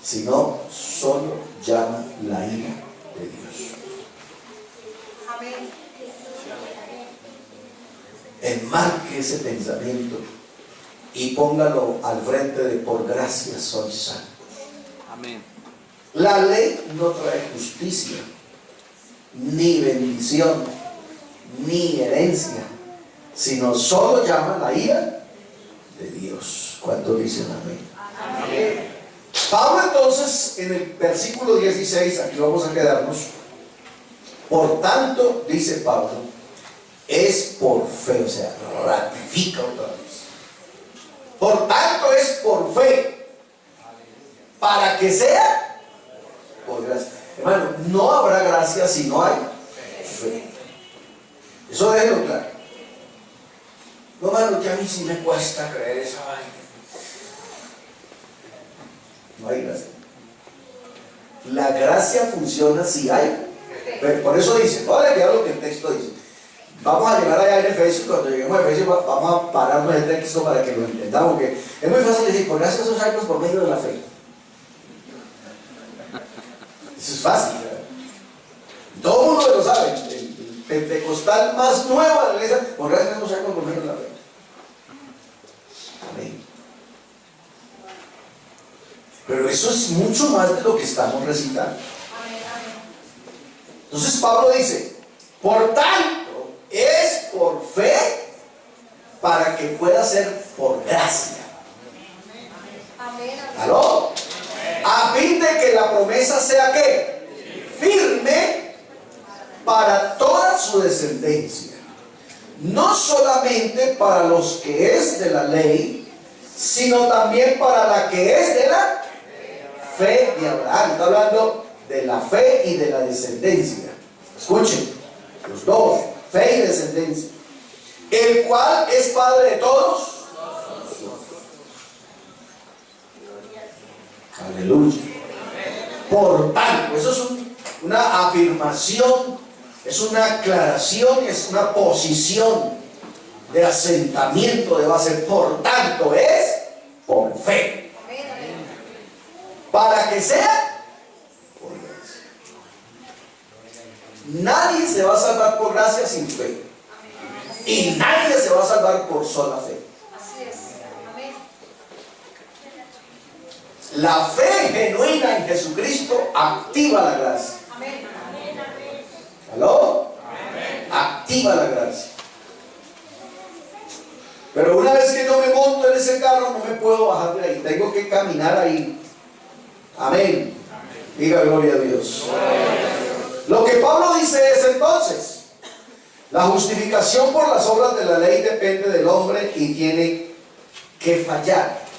sino solo llama la ira de Dios. Amén. Enmarque ese pensamiento y póngalo al frente de por gracia soy santo. Amén. La ley no trae justicia, ni bendición, ni herencia, sino solo llama la ira de Dios. ¿Cuántos dicen amén? Amén. Pablo entonces en el versículo 16, aquí vamos a quedarnos. Por tanto, dice Pablo, es por fe, o sea, ratifica otra vez. Por tanto es por fe, para que sea por gracia. Hermano, no habrá gracia si no hay fe. Eso déjelo claro. No, hermano, que a mí sí me cuesta creer esa vaina. No hay gracia. La gracia funciona si hay. Pero por eso dice, no le queda lo que el texto dice. Vamos a llegar allá en Efesios, cuando lleguemos a Efesios vamos a pararnos el texto para que lo entendamos, porque es muy fácil decir, por gracia somos salvos por medio de la fe. Eso es fácil, ¿verdad? Todo el mundo lo sabe. El pentecostal más nuevo de la iglesia, por gracia somos salvos por medio de la fe. Amén. Pero eso es mucho más de lo que estamos recitando. Entonces Pablo dice, por tanto, es por fe para que pueda ser por gracia. ¿Aló? A fin de que la promesa sea ¿qué? Firme para toda su descendencia. No solamente para los que es de la ley, sino también para la que es de la fe de Abraham. Está hablando de la fe y de la descendencia. Escuchen, los dos, fe y descendencia. El cual es Padre de todos. Aleluya. Por tanto, eso es una afirmación, es una aclaración, es una posición de asentamiento de base. Por tanto, es por fe. Para que sea por gracia. Nadie se va a salvar por gracia sin fe. Y nadie se va a salvar por sola fe. La fe genuina en Jesucristo activa la gracia. ¿Aló? Activa la gracia. Pero una vez que yo me monto en ese carro, no me puedo bajar de ahí. Tengo que caminar ahí. Amén. Diga gloria a Dios. Lo que Pablo dice es entonces, la justificación por las obras de la ley depende del hombre y tiene que fallar.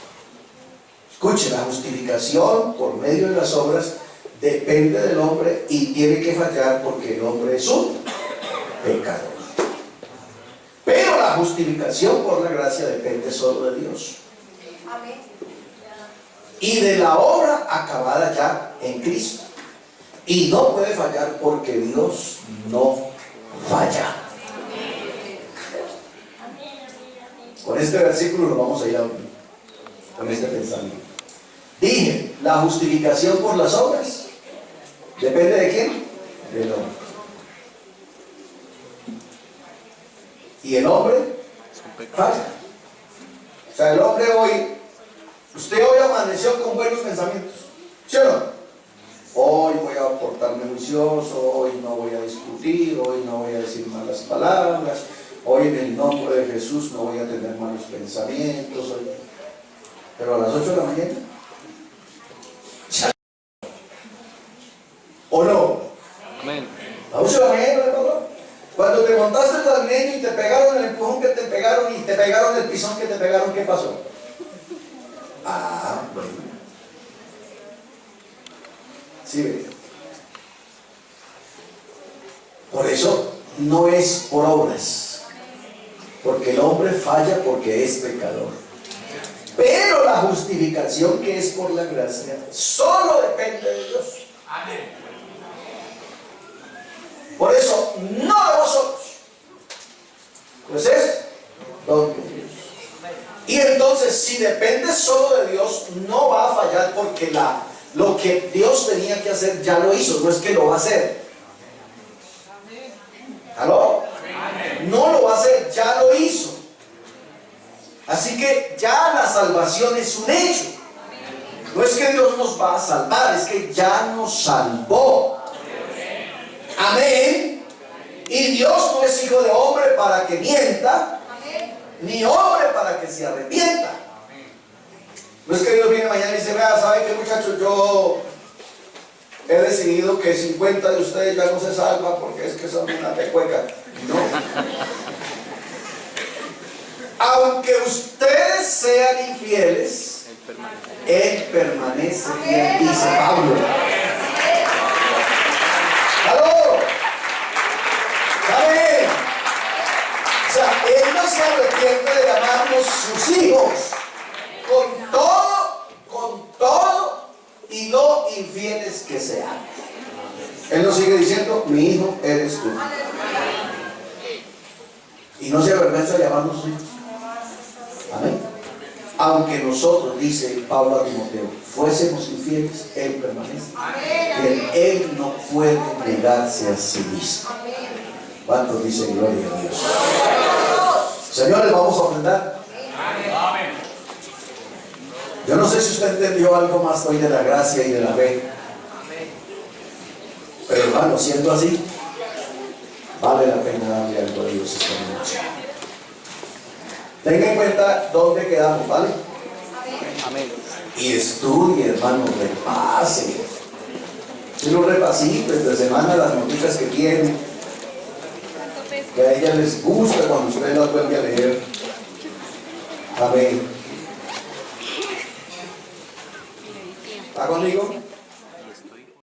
Escuche, la justificación por medio de las obras depende del hombre y tiene que fallar porque el hombre es un pecador. Pero la justificación por la gracia depende solo de Dios. Amén. Y de la obra acabada ya en Cristo. Y no puede fallar porque Dios no falla. Con este versículo nos vamos a ir a dormir. Con este pensamiento. Dije, la justificación por las obras depende de quién? Del hombre. Y el hombre falla. O sea, el hombre hoy, usted hoy amaneció con buenos pensamientos, ¿sí o no? Hoy voy a portarme juicioso, hoy no voy a discutir, hoy no voy a decir malas palabras, hoy en el nombre de Jesús no voy a tener malos pensamientos. Hoy. Pero a las 8 de la mañana, ¿o no? Amén. A las 8 de la mañana, ¿no? Cuando te montaste el Transmilenio y te pegaron el empujón que te pegaron y te pegaron el pisón que te pegaron, ¿qué pasó? Ah, bueno. Sí, ve. Por eso no es por obras, porque el hombre falla porque es pecador. Pero la justificación que es por la gracia solo depende de Dios. Por eso, no de vosotros, pues es don de Dios. Y entonces, si depende solo de Dios, no va a fallar, porque lo que Dios tenía que hacer ya lo hizo, no es que lo va a hacer. ¿Aló? No lo va a hacer, ya lo hizo. Así que ya la salvación es un hecho. No es que Dios nos va a salvar, es que ya nos salvó. Amén. Y Dios no es hijo de hombre para que mienta, ni hombre para que se arrepienta. No es que Dios viene mañana y dice, vea, ¿saben qué, muchachos? Yo he decidido que 50 de ustedes ya no se salvan porque es que son una pecueca. No. Aunque ustedes sean infieles, Él permanece fiel, dice Pablo. ¡Aló! ¿Saben? O sea, Él no se arrepiente de llamarnos sus hijos, con todo y lo infieles que sean. Él nos sigue diciendo, mi hijo eres tú. Y no se avergüenza de llamarnos sus hijos. Amén. Aunque nosotros, dice Pablo a Timoteo, fuésemos infieles, Él permanece. Él no puede negarse a sí mismo. ¿Cuántos dicen gloria a Dios? Señores, vamos a ofrendar. Yo no sé si usted entendió algo más hoy de la gracia y de la fe. Pero hermano, siendo así, vale la pena darle algo a Dios esta noche. Tenga en cuenta dónde quedamos, ¿vale? Amén. Y estudie, hermano, repase. Tiene un repasito entre semana las noticias que tiene, que a ella les gusta cuando usted las vuelve a leer. Amén. ¿Está conmigo?